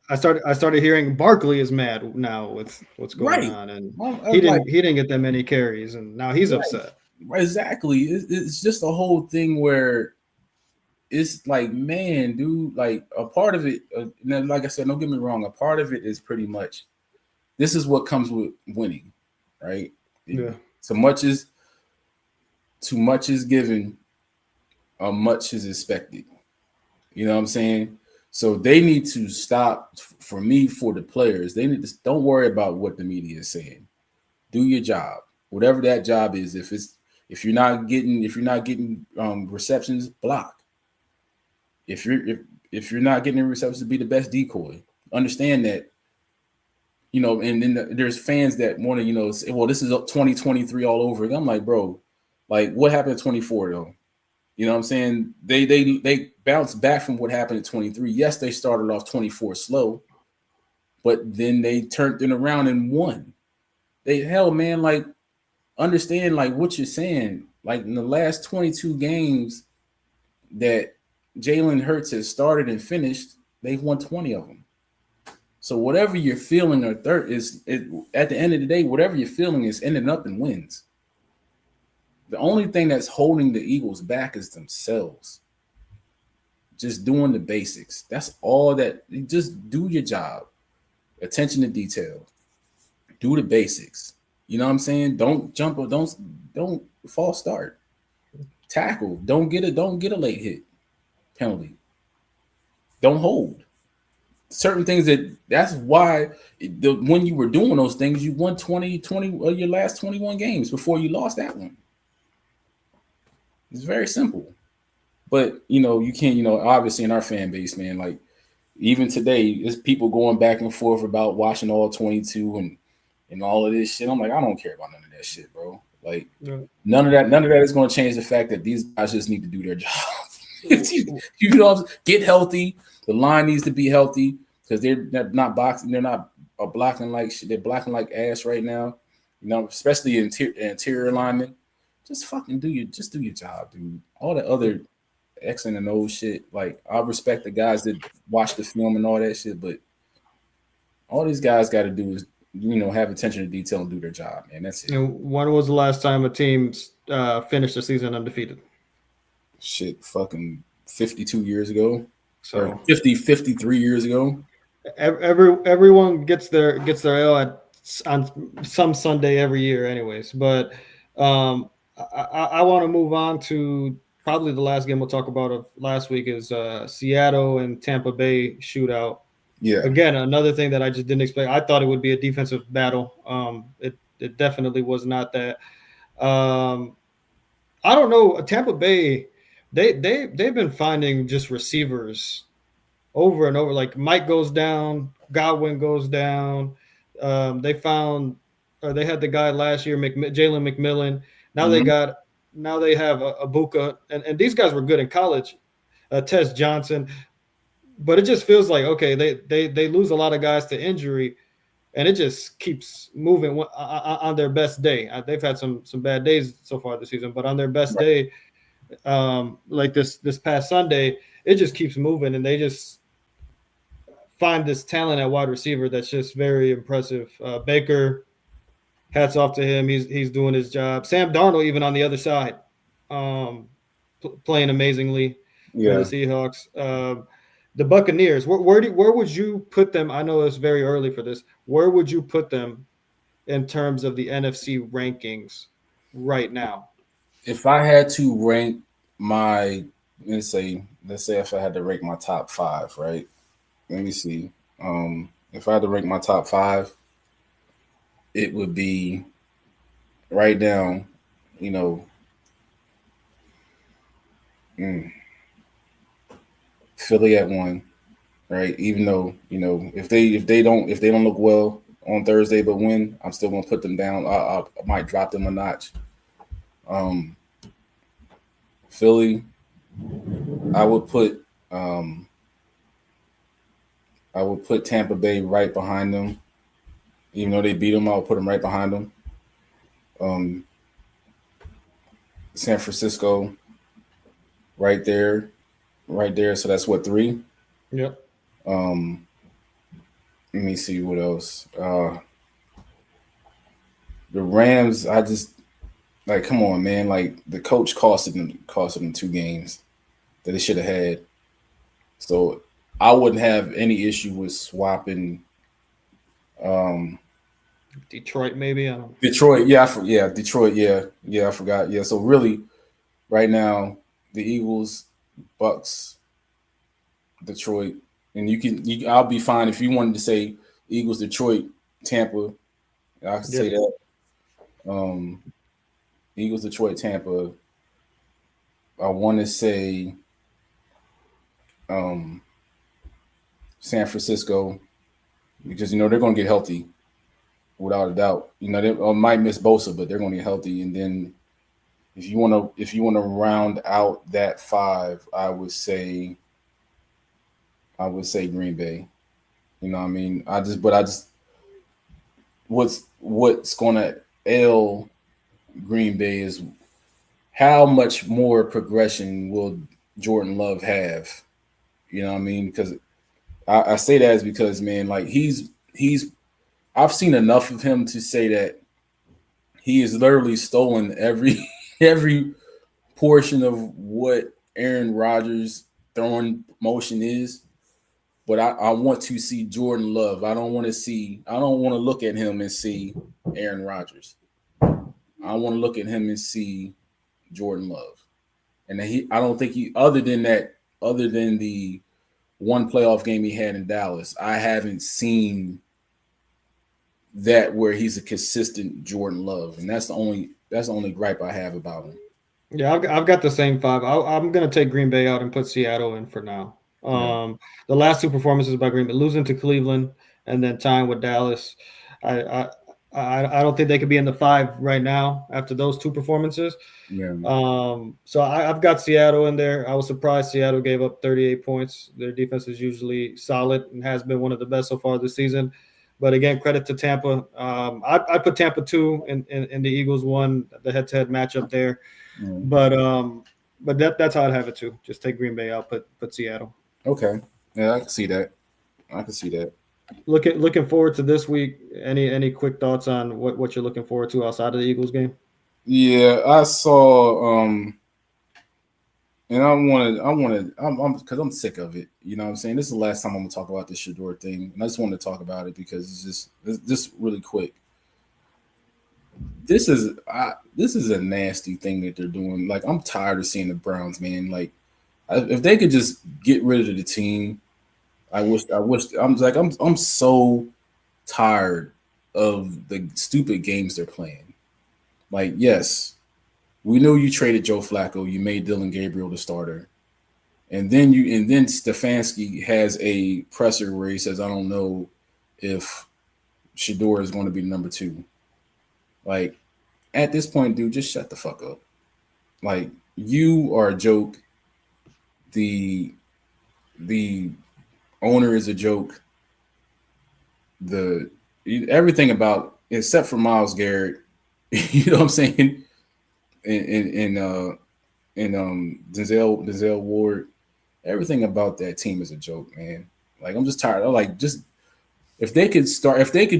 I started hearing Barkley is mad now with what's going on, and he didn't get that many carries, and now he's upset. Exactly. It's just a whole thing where it's like, man, dude, like a part of it, like I said, don't get me wrong, a part of it is pretty much this is what comes with winning, right? Yeah. Too much is given, much is expected. You know what I'm saying? So they need to stop. For the players, they need to don't worry about what the media is saying. Do your job, whatever that job is. If you're not getting receptions, block. If you're not getting receptions, to be the best decoy. Understand that you know, and then there's fans that want to, you know, say, well, this is 2023 all over. I'm like, bro, like what happened at 24 though? You know what I'm saying? They bounced back from what happened at 23. Yes, they started off 24 slow, but then they turned it around and won. They hell, man, like understand like what you're saying. Like in the last 22 games that Jalen Hurts has started and finished, they've won 20 of them. So whatever you're feeling or third is it, at the end of the day, whatever you're feeling is ending up in wins. The only thing that's holding the Eagles back is themselves. Just doing the basics. That's all that. Just do your job. Attention to detail. Do the basics. You know what I'm saying? Don't jump or don't false start. Tackle. Don't get a late hit penalty. Don't hold. Certain things that's why when you were doing those things, you won 20 of your last 21 games before you lost that one. It's very simple. But you know, you can't, you know, obviously in our fan base, man, like even today, there's people going back and forth about watching all 22 and all of this shit. I'm like, I don't care about none of that shit, bro. Like none of that is going to change the fact that these guys just need to do their job. You know, get healthy. The line needs to be healthy because they're not boxing. They're not blocking like shit. They're blocking like ass right now. You know, especially interior linemen. Just fucking do your job, dude. All the other X and O shit. Like I respect the guys that watch the film and all that shit, but all these guys got to do is, you know, have attention to detail and do their job, man. That's it. When was the last time a team finished the season undefeated? Shit, fucking 52 years ago. So or 53 years ago. Everyone gets their L on some Sunday every year, anyways. But I want to move on to probably the last game we'll talk about of last week is Seattle and Tampa Bay shootout. Yeah. Again, another thing that I just didn't expect. I thought it would be a defensive battle. It definitely was not that. I don't know. Tampa Bay, they've been finding just receivers over and over. Like Mike goes down, Godwin goes down. They had the guy last year, Jalen McMillan. Now they have Abuka, and these guys were good in college. Tess Johnson, but it just feels like okay, they lose a lot of guys to injury, and it just keeps moving on their best day. They've had some bad days so far this season, but on their best day, like this past Sunday, it just keeps moving, and they just find this talent at wide receiver that's just very impressive. Baker, hats off to him. He's doing his job. Sam Darnold, even on the other side, playing amazingly for the Seahawks. The Buccaneers, where would you put them? I know it's very early for this. Where would you put them in terms of the NFC rankings right now? If I had to rank my, let's say if I had to rank my top 5, right? Let me see. If I had to rank my top 5, it would be right down, you know, Philly at 1, right? Even though, you know, if they don't look well on Thursday but win, I'm still gonna put them down. I might drop them a notch. Philly, I would put Tampa Bay right behind them. Even though they beat them, I would put them right behind them. San Francisco, right there. So that's what, 3? Yep. Let me see what else. The Rams, I just like, come on, man. Like the coach costed them 2 games that they should have had. So I wouldn't have any issue with swapping. Detroit, maybe. I don't. Detroit, Detroit, I forgot. Yeah, so really, right now, the Eagles, Bucks, Detroit, and I'll be fine if you wanted to say Eagles, Detroit, Tampa. I could say that. Eagles, Detroit, Tampa. I want to say San Francisco because, you know, they're going to get healthy. without a doubt. You know, they might miss Bosa, but they're going to get healthy. And then if you want to round out that 5, I would say Green Bay. You know what I mean? What's going to ail Green Bay is how much more progression will Jordan Love have? You know what I mean? Because I say that is because, man, like he's I've seen enough of him to say that he has literally stolen every portion of what Aaron Rodgers' throwing motion is. But I want to see Jordan Love. I don't want to look at him and see Aaron Rodgers. I want to look at him and see Jordan Love. And I don't think other than the one playoff game he had in Dallas, I haven't seen that where he's a consistent Jordan Love. And that's the only gripe I have about him. Yeah, I've got the same 5. I'm going to take Green Bay out and put Seattle in for now. The last 2 performances by Green Bay, losing to Cleveland and then tying with Dallas. I don't think they could be in the 5 right now after those 2 performances. Yeah. So I've got Seattle in there. I was surprised Seattle gave up 38 points. Their defense is usually solid and has been one of the best so far this season. But again, credit to Tampa. I put Tampa 2 and the Eagles 1, the head-to-head matchup there. But that's how I'd have it too. Just take Green Bay out, put Seattle. Okay. Yeah, I can see that. Looking forward to this week. Any quick thoughts on what you're looking forward to outside of the Eagles game? Yeah, I saw and I'm because I'm sick of it. You know what I'm saying? This is the last time I'm gonna talk about this Shedeur thing. And I just wanted to talk about it because it's just really quick. This is a nasty thing that they're doing. Like, I'm tired of seeing the Browns, man. Like, if they could just get rid of the team, I wish. I'm so tired of the stupid games they're playing. Like, yes, we know you traded Joe Flacco. You made Dylan Gabriel the starter, and then Stefanski has a presser where he says, "I don't know if Shedeur is going to be the number 2." Like, at this point, dude, just shut the fuck up. Like, you are a joke. The owner is a joke. Everything about, except for Myles Garrett, you know what I'm saying? And Denzel Ward, everything about that team is a joke, man. Like, I'm just tired. If they could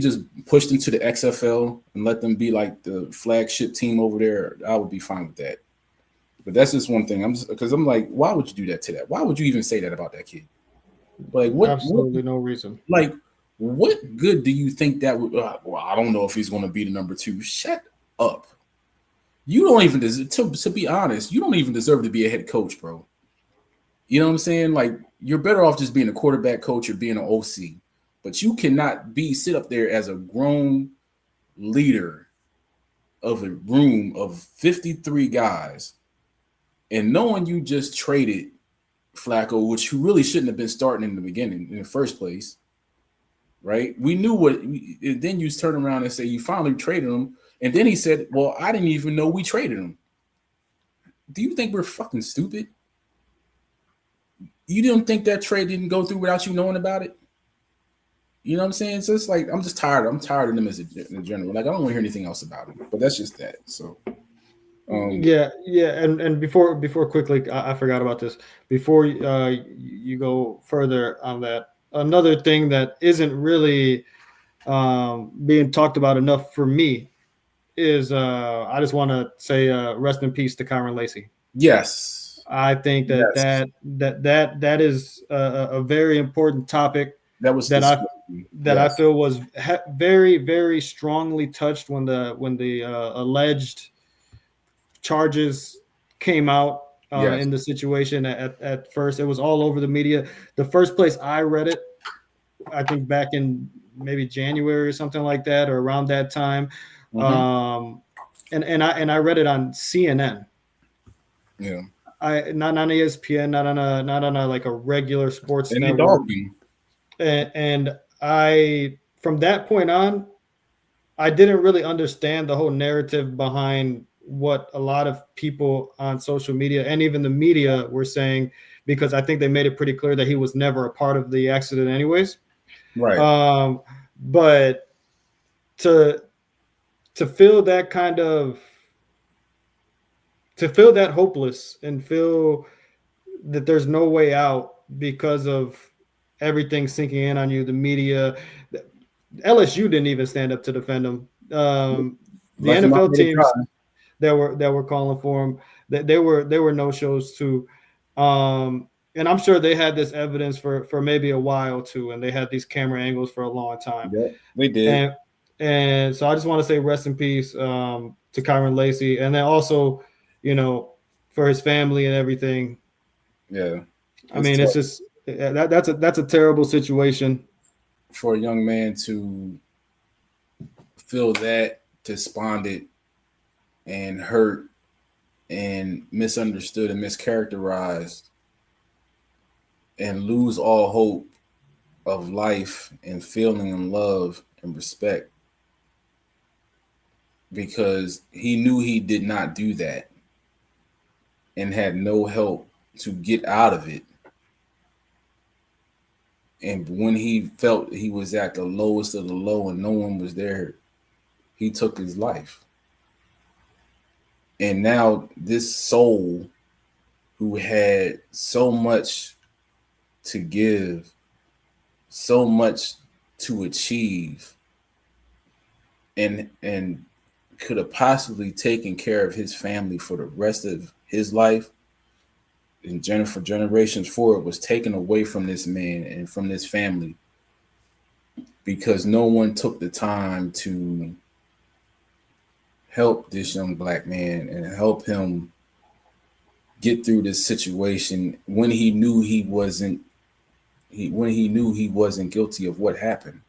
just push them to the XFL and let them be like the flagship team over there, I would be fine with that. But that's just one thing. I'm like, why would you do that to that? Why would you even say that about that kid? Like, Absolutely no reason. Like, what good do you think that would? Well, I don't know if he's going to be the number 2. Shut up. You don't even deserve, to be honest, you don't even deserve to be a head coach, bro. You know what I'm saying? Like, you're better off just being a quarterback coach or being an OC. But you cannot sit up there as a grown leader of a room of 53 guys and knowing you just traded Flacco, which you really shouldn't have been starting in the beginning, in the first place, right? We knew and then you turn around and say you finally traded him. And then he said, well, I didn't even know we traded him. Do you think we're fucking stupid? You didn't think that trade didn't go through without you knowing about it? You know what I'm saying? So it's like, I'm just tired. I'm tired of them in general. Like, I don't want to hear anything else about them. But that's just that. So, yeah. And before quickly, I forgot about this. Before you go further on that, another thing that isn't really being talked about enough for me is I just want to say rest in peace to Kyron Lacy. Yes, I think that is a very important topic. I feel was very, very strongly touched when the alleged charges came out in the situation. At first, it was all over the media. The first place I read it, I think back in maybe January or something like that, or around that time, and I read it on CNN. Yeah, not on ESPN, not on a like a regular sports network. And I, from that point on, I didn't really understand the whole narrative behind what a lot of people on social media and even the media were saying, because I think they made it pretty clear that he was never a part of the accident anyways. Right. But to feel that kind of, to feel that hopeless and feel that there's no way out because of everything sinking in on you, the media, LSU didn't even stand up to defend him. The Like him out NFL there to try. teams that were calling for him, that they were no shows too. And I'm sure they had this evidence for maybe a while too, and they had these camera angles for a long time. Yeah, they did. And so I just want to say rest in peace to Kyron Lacy, and then also, for his family and everything. Yeah. I mean, it's just that's a terrible situation for a young man to feel that despondent and hurt and misunderstood and mischaracterized and lose all hope of life and feeling and love and respect because he knew he did not do that and had no help to get out of it. And when he felt he was at the lowest of the low and no one was there, he took his life. And now this soul who had so much to give, so much to achieve, and could have possibly taken care of his family for the rest of his life, and for generations forward, was taken away from this man and from this family because no one took the time to help this young black man and help him get through this situation when he knew he wasn't guilty of what happened.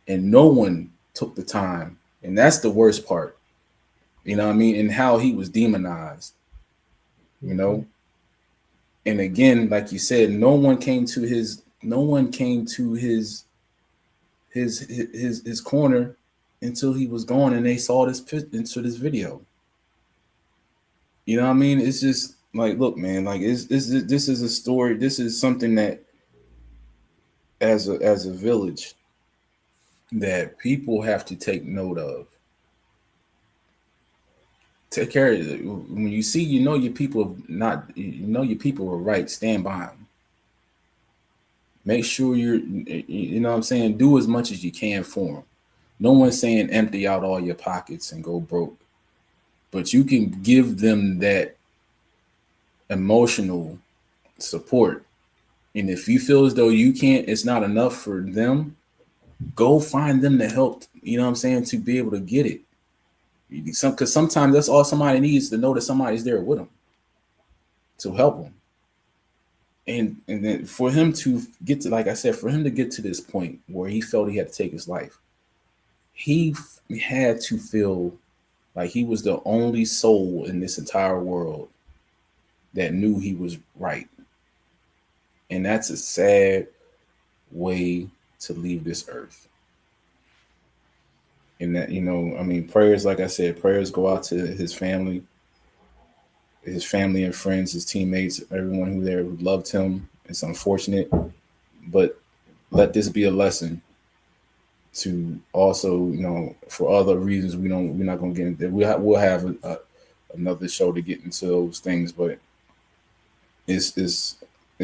And no one took the time. And that's the worst part. You know what I mean? And how he was demonized. You know? And again, like you said, no one came to his corner until he was gone and they saw this video. You know what I mean? It's just like, look, man, like this is a story. This is something that as a village that people have to take note of. Take care of it. When you see, your people are right, stand by them. Make sure you know what I'm saying, do as much as you can for them. No one's saying empty out all your pockets and go broke, but you can give them that emotional support. And if you feel as though it's not enough for them, go find them the help, you know what I'm saying, to be able to get it. Because sometimes that's all somebody needs, to know that somebody's there with them to help them. And then for him to get to, like I said, for him to get to this point where he felt he had to take his life, he had to feel like he was the only soul in this entire world that knew he was right. And that's a sad way to leave this earth. And that, prayers, like I said, prayers go out to his family and friends, his teammates, everyone who loved him. It's unfortunate, but let this be a lesson to also, for other reasons we're not going to get into. We'll have another show to get into those things, but it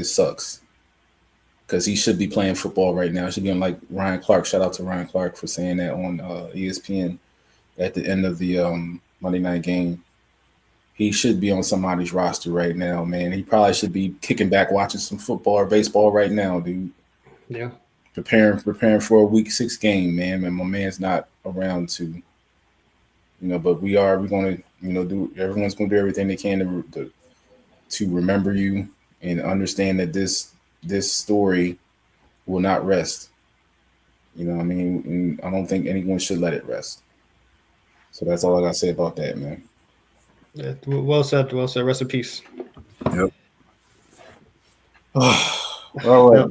sucks because he should be playing football right now. He should be on, like Ryan Clark. Shout out to Ryan Clark for saying that on ESPN at the end of the Monday night game. He should be on somebody's roster right now, man. He probably should be kicking back, watching some football or baseball right now, dude. Yeah. Preparing for a week 6 game, man. And my man's not around to, but we're going to, everyone's going to do everything they can to remember you and understand that this story will not rest. You know what I mean? And I don't think anyone should let it rest. So that's all I got to say about that, man. Yeah, well said. Well said. Rest in peace. Yep. All right.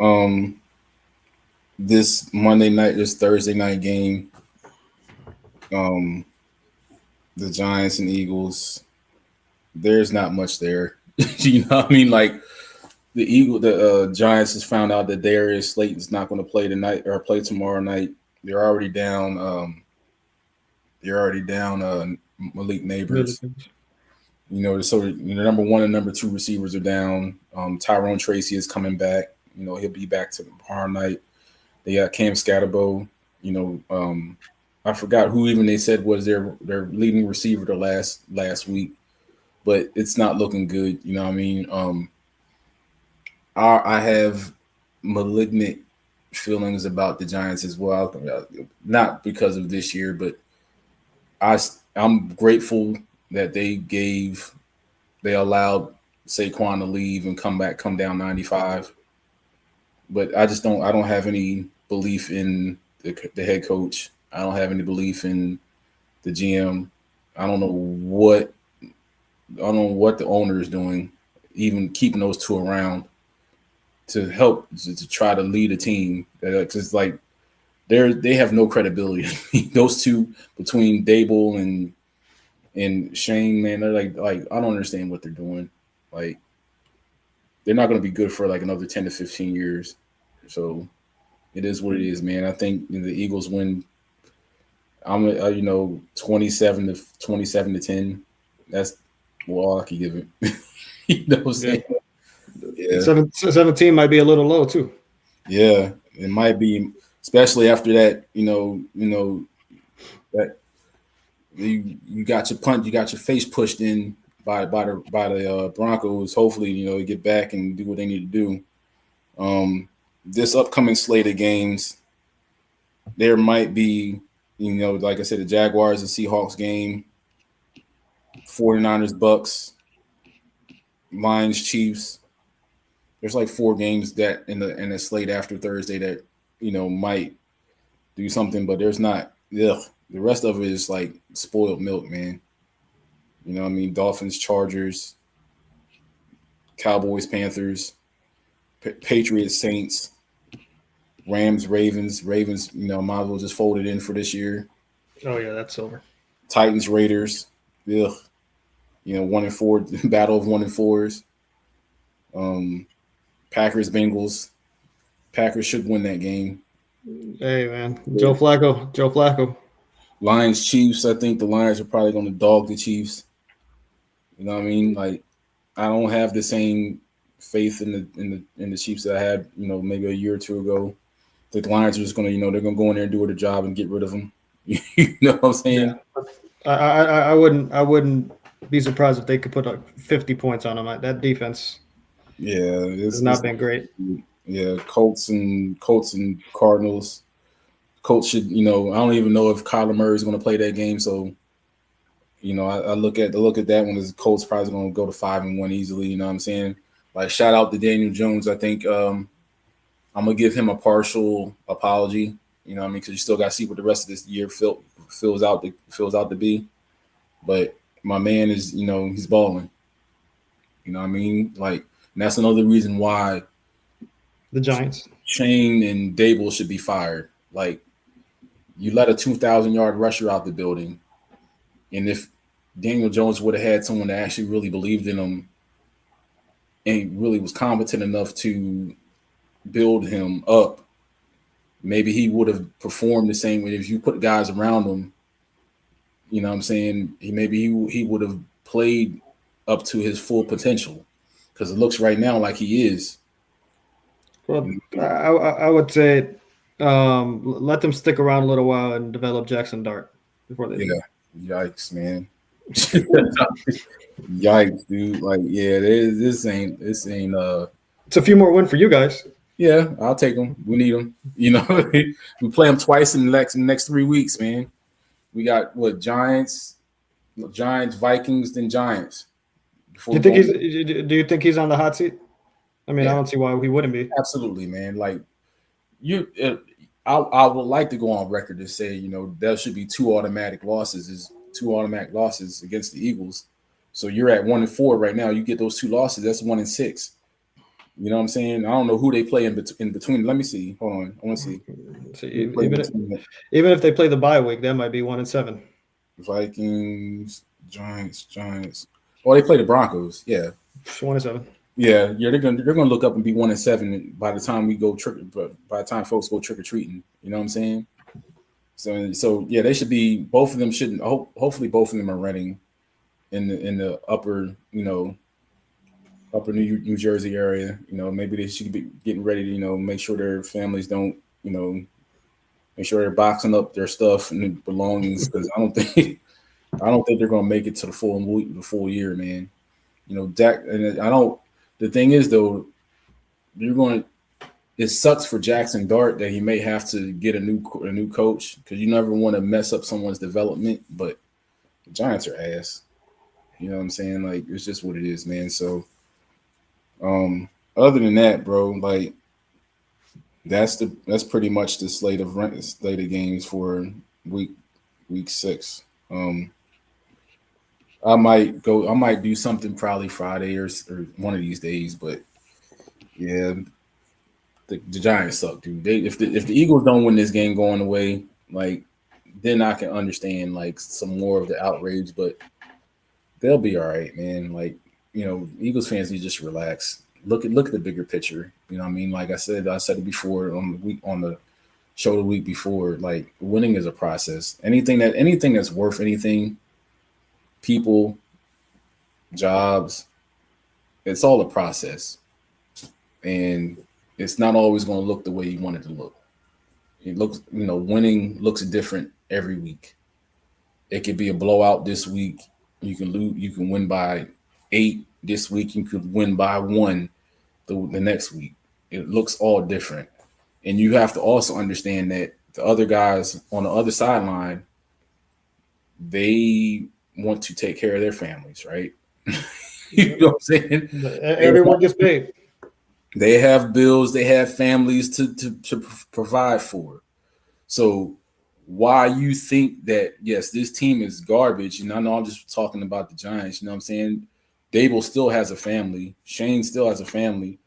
Yep. This Monday night, this Thursday night game, Um, the Giants and Eagles, there's not much there. You know what I mean? Like the Giants has found out that Darius Slayton's not going to play tonight or play tomorrow night. They're already down. Malik Neighbors. You know, so the number one and number two receivers are down. Tyrone Tracy is coming back. You know, he'll be back tomorrow night. They got Cam Scatterbo. You know, I forgot who even they said was their leading receiver the last week, but it's not looking good. You know what I mean? I have malignant feelings about the Giants as well. Not because of this year, but I'm grateful that they allowed Saquon to leave and come down 95. But I don't have any belief in the head coach. I don't have any belief in the GM. I don't know what the owner is doing, even keeping those two around to help to try to lead a team. Because like they have no credibility. Those two between Dable and Shane, man, they're like I don't understand what they're doing. Like they're not going to be good for like another 10 to 15 years. So it is what it is, man. I think the Eagles win. I'm 27 to 10. That's all I can give it. You know what I'm saying? Yeah. 17 might be a little low too. Yeah, it might be, especially after that. You know that you got your face pushed in by the Broncos. Hopefully, you get back and do what they need to do. This upcoming slate of games, there might be, like I said, the Jaguars and Seahawks game, 49ers, Bucks, Lions, Chiefs. There's like 4 games that in the slate after Thursday that might do something, but there's not. Ugh. The rest of it is like spoiled milk, man. You know what I mean? Dolphins, Chargers, Cowboys, Panthers, Patriots, Saints, Rams, Ravens. Ravens, might as well just fold it in for this year. Oh yeah, that's over. Titans, Raiders. Ugh. 1-4 battle of 1-4s. Packers, Bengals. Packers should win that game. Hey man, Joe Flacco. Lions, Chiefs. I think the Lions are probably going to dog the Chiefs. You know what I mean? Like, I don't have the same faith in the Chiefs that I had, maybe a year or two ago. The Lions are just going to, they're going to go in there and do their job and get rid of them. You know what I'm saying? Yeah. I wouldn't be surprised if they could put like 50 points on them. That defense, has not been great. Yeah, Colts and Cardinals. Colts should, I don't even know if Kyler Murray is going to play that game. So, I look at that one as Colts probably going to go to 5-1 easily. You know what I'm saying? Like, shout out to Daniel Jones. I think I'm gonna give him a partial apology. You know what I mean? Because you still got to see what the rest of this year fills out to be. But my man is, he's balling. You know what I mean? Like, and that's another reason why the Giants, Shane and Dable should be fired. Like, you let a 2,000-yard rusher out the building, and if Daniel Jones would have had someone that actually really believed in him and really was competent enough to build him up, maybe he would have performed the same way. If you put guys around him, you know what I'm saying, he would have played up to his full potential, because it looks right now like he is. Well, I would say let them stick around a little while and develop Jackson Dart before they do. Yikes, man. Yikes, dude. Like, yeah, this ain't it's a few more wins for you guys. Yeah, I'll take them. We need them. We play them twice in the next 3 weeks, man. We got Giants, Vikings, then Giants. Do you think he's on the hot seat? I mean, I don't see why he wouldn't be. Absolutely, man. Like, I would like to go on record to say, there should be 2 automatic losses against the Eagles. So you're at 1-4 right now. You get those 2 losses, that's 1-6. You know what I'm saying? I don't know who they play in between. Let me see. Hold on. I want to see. So Who they play in even between even if they play the bye week, that might be 1-7. Vikings, Giants. Oh, they play the Broncos. Yeah. 1-7. Yeah. They're gonna look up and be 1-7 by the time we go trick. But by the time folks go trick or treating, you know what I'm saying? So yeah, they should be. Both of them shouldn't. Hopefully, both of them are running in the upper, upper New Jersey area. Maybe they should be getting ready to, make sure their families don't, make sure they're boxing up their stuff and belongings because I don't think they're gonna make it to the full week, the full year, man. Dak, and I don't. The thing is though, you're going. It sucks for Jackson Dart that he may have to get a new coach because you never want to mess up someone's development. But the Giants are ass. You know what I'm saying? Like it's just what it is, man. So, other than that, bro, like that's pretty much the slate of games for week 6. I might do something probably Friday or one of these days, but yeah, the Giants suck, dude. If the Eagles don't win this game going away, like then I can understand like some more of the outrage, but they'll be all right, man. Like Eagles fans need to just relax. Look at the bigger picture. You know what I mean? Like I said it before on the show the week before. Like winning is a process. Anything that's worth anything, people, jobs, it's all a process, and it's not always going to look the way you want it to look. It looks, winning looks different every week. It could be a blowout this week. You can lose. You can win by 8 this week. You could win by 1 the next week. It looks all different, and you have to also understand that the other guys on the other sideline, they want to take care of their families, right? You know what I'm saying? Everyone gets paid. They have bills. They have families to provide for. So why you think that, yes, this team is garbage, and I know I'm just talking about the Giants, you know what I'm saying? Dable still has a family. Shane still has a family.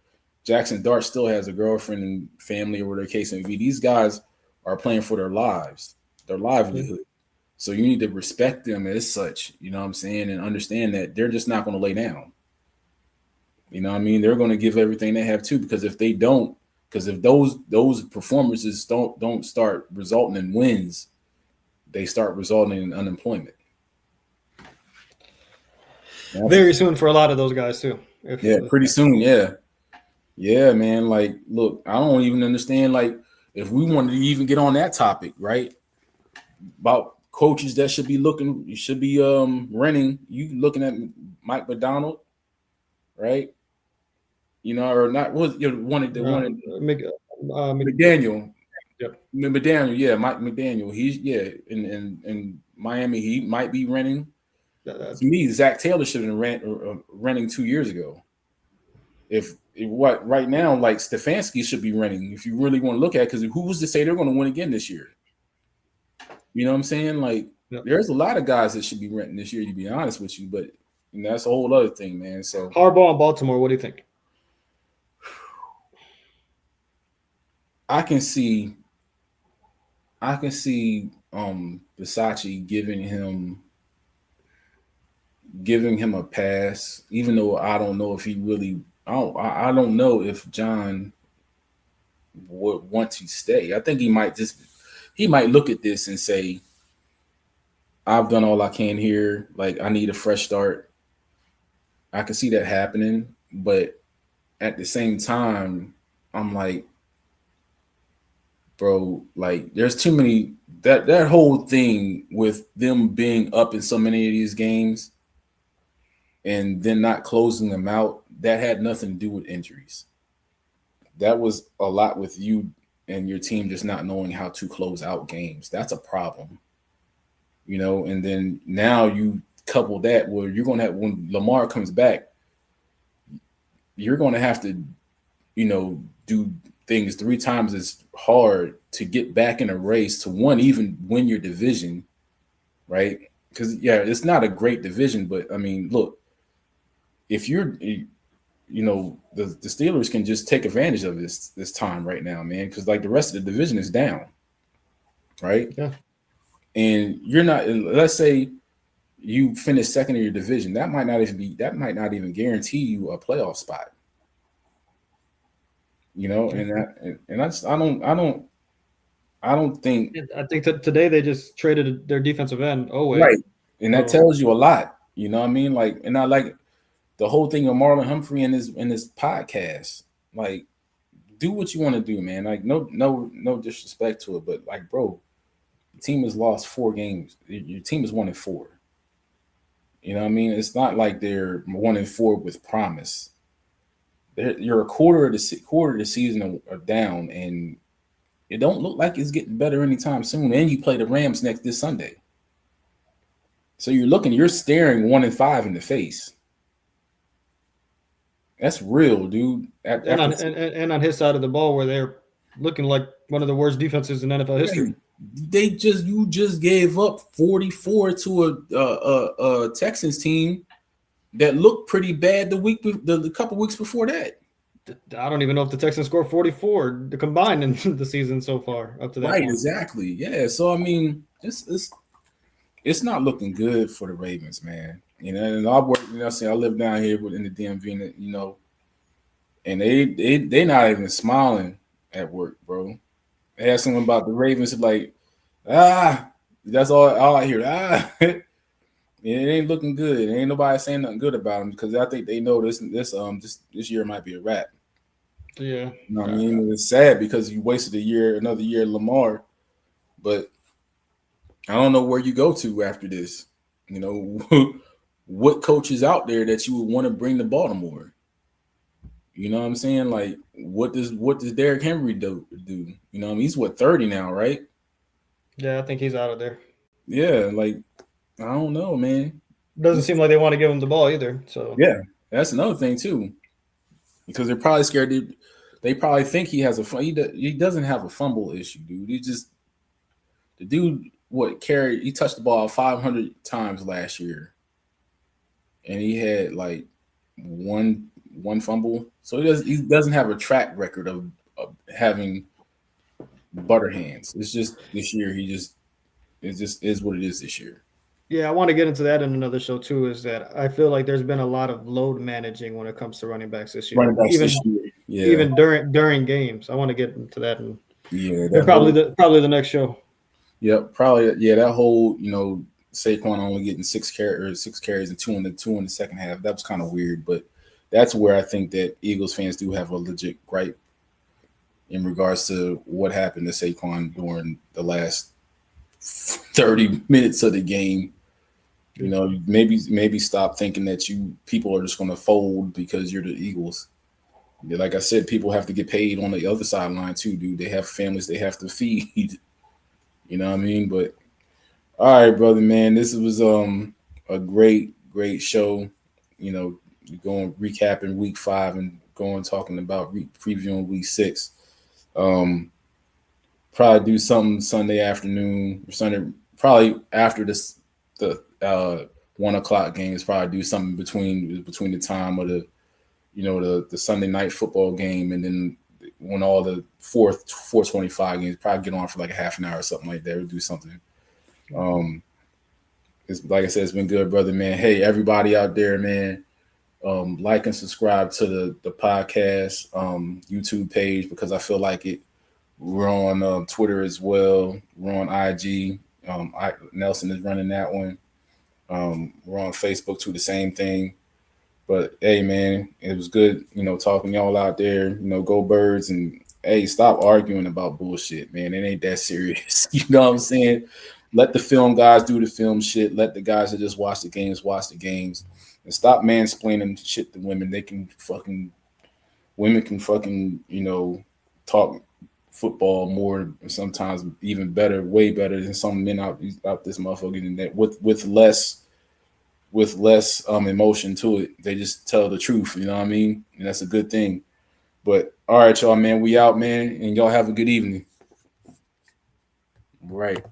Jackson Dart still has a girlfriend and family, or whatever the case may be. These guys are playing for their lives, their livelihood. So you need to respect them as such, you know what I'm saying, and understand that they're just not going to lay down. You know what I mean? They're going to give everything they have too, because if they don't, because if those performances don't start resulting in wins, they start resulting in unemployment. Very soon for a lot of those guys too. Yeah, pretty soon. Yeah, man. Like, look, I don't even understand. Like, if we wanted to even get on that topic, right? About coaches that should be renting. You looking at Mike McDonald, right? Or not? What was one McDaniel? Yep. McDaniel, yeah, Mike McDaniel. He's in Miami. He might be renting. To me, Zach Taylor should have been renting 2 years ago. If what right now, like Stefanski should be renting. If you really want to look at, because who was to say they're going to win again this year? You know what I'm saying? Like, there's a lot of guys that should be renting this year. To be honest with you, but that's a whole other thing, man. So Harbaugh in Baltimore, what do you think? I can see Versace giving him a pass, even though I don't know if he really I don't know if John would want to stay. I think he might look at this and say, I've done all I can here. Like, I need a fresh start. I can see that happening, but at the same time, I'm like, bro, like there's too many that whole thing with them being up in so many of these games and then not closing them out, that had nothing to do with injuries. That was a lot with you and your team just not knowing how to close out games. That's a problem. And then now you couple that where you're going to have, when Lamar comes back, you're going to have to, do things 3 times as hard to get back in a race to even win your division, right? Because it's not a great division, but I mean, look, if you're the Steelers can just take advantage of this time right now, man, because like the rest of the division is down, right? Yeah. And you're not. Let's say you finish second in your division, that might not even guarantee you a playoff spot. And I don't think I think that today they just traded their defensive end. Oh wait, right, and that tells you a lot. You know what I mean? Like, and I like the whole thing of Marlon Humphrey in this podcast. Like, do what you want to do, man. Like, no disrespect to it, but like, bro, the team has lost 4 games. Your team is 1-4. You know what I mean? It's not like they're 1-4 with promise. You're a quarter of the season are down, and it don't look like it's getting better anytime soon. And you play the Rams this Sunday, so you're staring 1-5 in the face. That's real, dude. And on his side of the ball, where they're looking like one of the worst defenses in NFL history. You just gave up 44 to a Texans team that looked pretty bad the couple weeks before that. I don't even know if the Texans scored 44 combined in the season so far up to that point. Exactly. Yeah. So I mean, it's not looking good for the Ravens, man. And I work. I live down here in the DMV, and they not even smiling at work, bro. They ask them about the Ravens, like, that's all I hear. It ain't looking good. Ain't nobody saying nothing good about them because I think they know this year might be a wrap. Yeah. You know what I mean? It's sad because you wasted another year of Lamar, but I don't know where you go to after this. What coach is out there that you would want to bring to Baltimore? You know what I'm saying? Like, what does Derrick Henry do? You know what I mean? He's 30 now, right? Yeah, I think he's out of there. Yeah, like, I don't know, man. Doesn't seem like they want to give him the ball either. So yeah, that's another thing too, because they're probably scared. They probably think he has he doesn't have a fumble issue, dude. The dude he touched the ball 500 times last year, and he had like one fumble. So he doesn't have a track record of having butter hands. It's just this year it just is what it is this year. Yeah, I want to get into that in another show too. Is that I feel like there's been a lot of load managing when it comes to running backs this year. Even during games. I want to get into that, and probably the next show. Yep, probably. Yeah, that whole Saquon only getting 6 carries and two in the second half. That was kind of weird, but that's where I think that Eagles fans do have a legit gripe in regards to what happened to Saquon during the last 30 minutes of the game. Maybe stop thinking that people are just going to fold because you're the Eagles. Like I said, people have to get paid on the other sideline too, dude. They have families they have to feed. You know what I mean? But all right, brother, man, this was a great show. Going recapping week 5 and talking about previewing week 6. Probably do something Sunday afternoon or Sunday, probably after the 1 o'clock games. Probably do something between the time of the Sunday night football game and then when all the 425 games. Probably get on for like a half an hour or something like that. We'll do something. It's like I said, it's been good, brother, man. Hey, everybody out there, man. Like and subscribe to the podcast YouTube page because I feel like it. We're on Twitter as well. We're on IG. Nelson is running that one. We're on Facebook too, the same thing. But hey, man, it was good, talking to y'all out there. Go Birds, and hey, stop arguing about bullshit, man. It ain't that serious. You know what I'm saying? Let the film guys do the film shit. Let the guys that just watch the games, and stop mansplaining shit to women. Women can fucking talk football more, sometimes even better, way better than some men out this motherfucker, and that with less emotion to it. They just tell the truth, you know what I mean? And that's a good thing. But all right, y'all, man, we out, man, and y'all have a good evening. Right.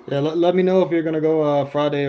Yeah, let me know if you're gonna go Friday.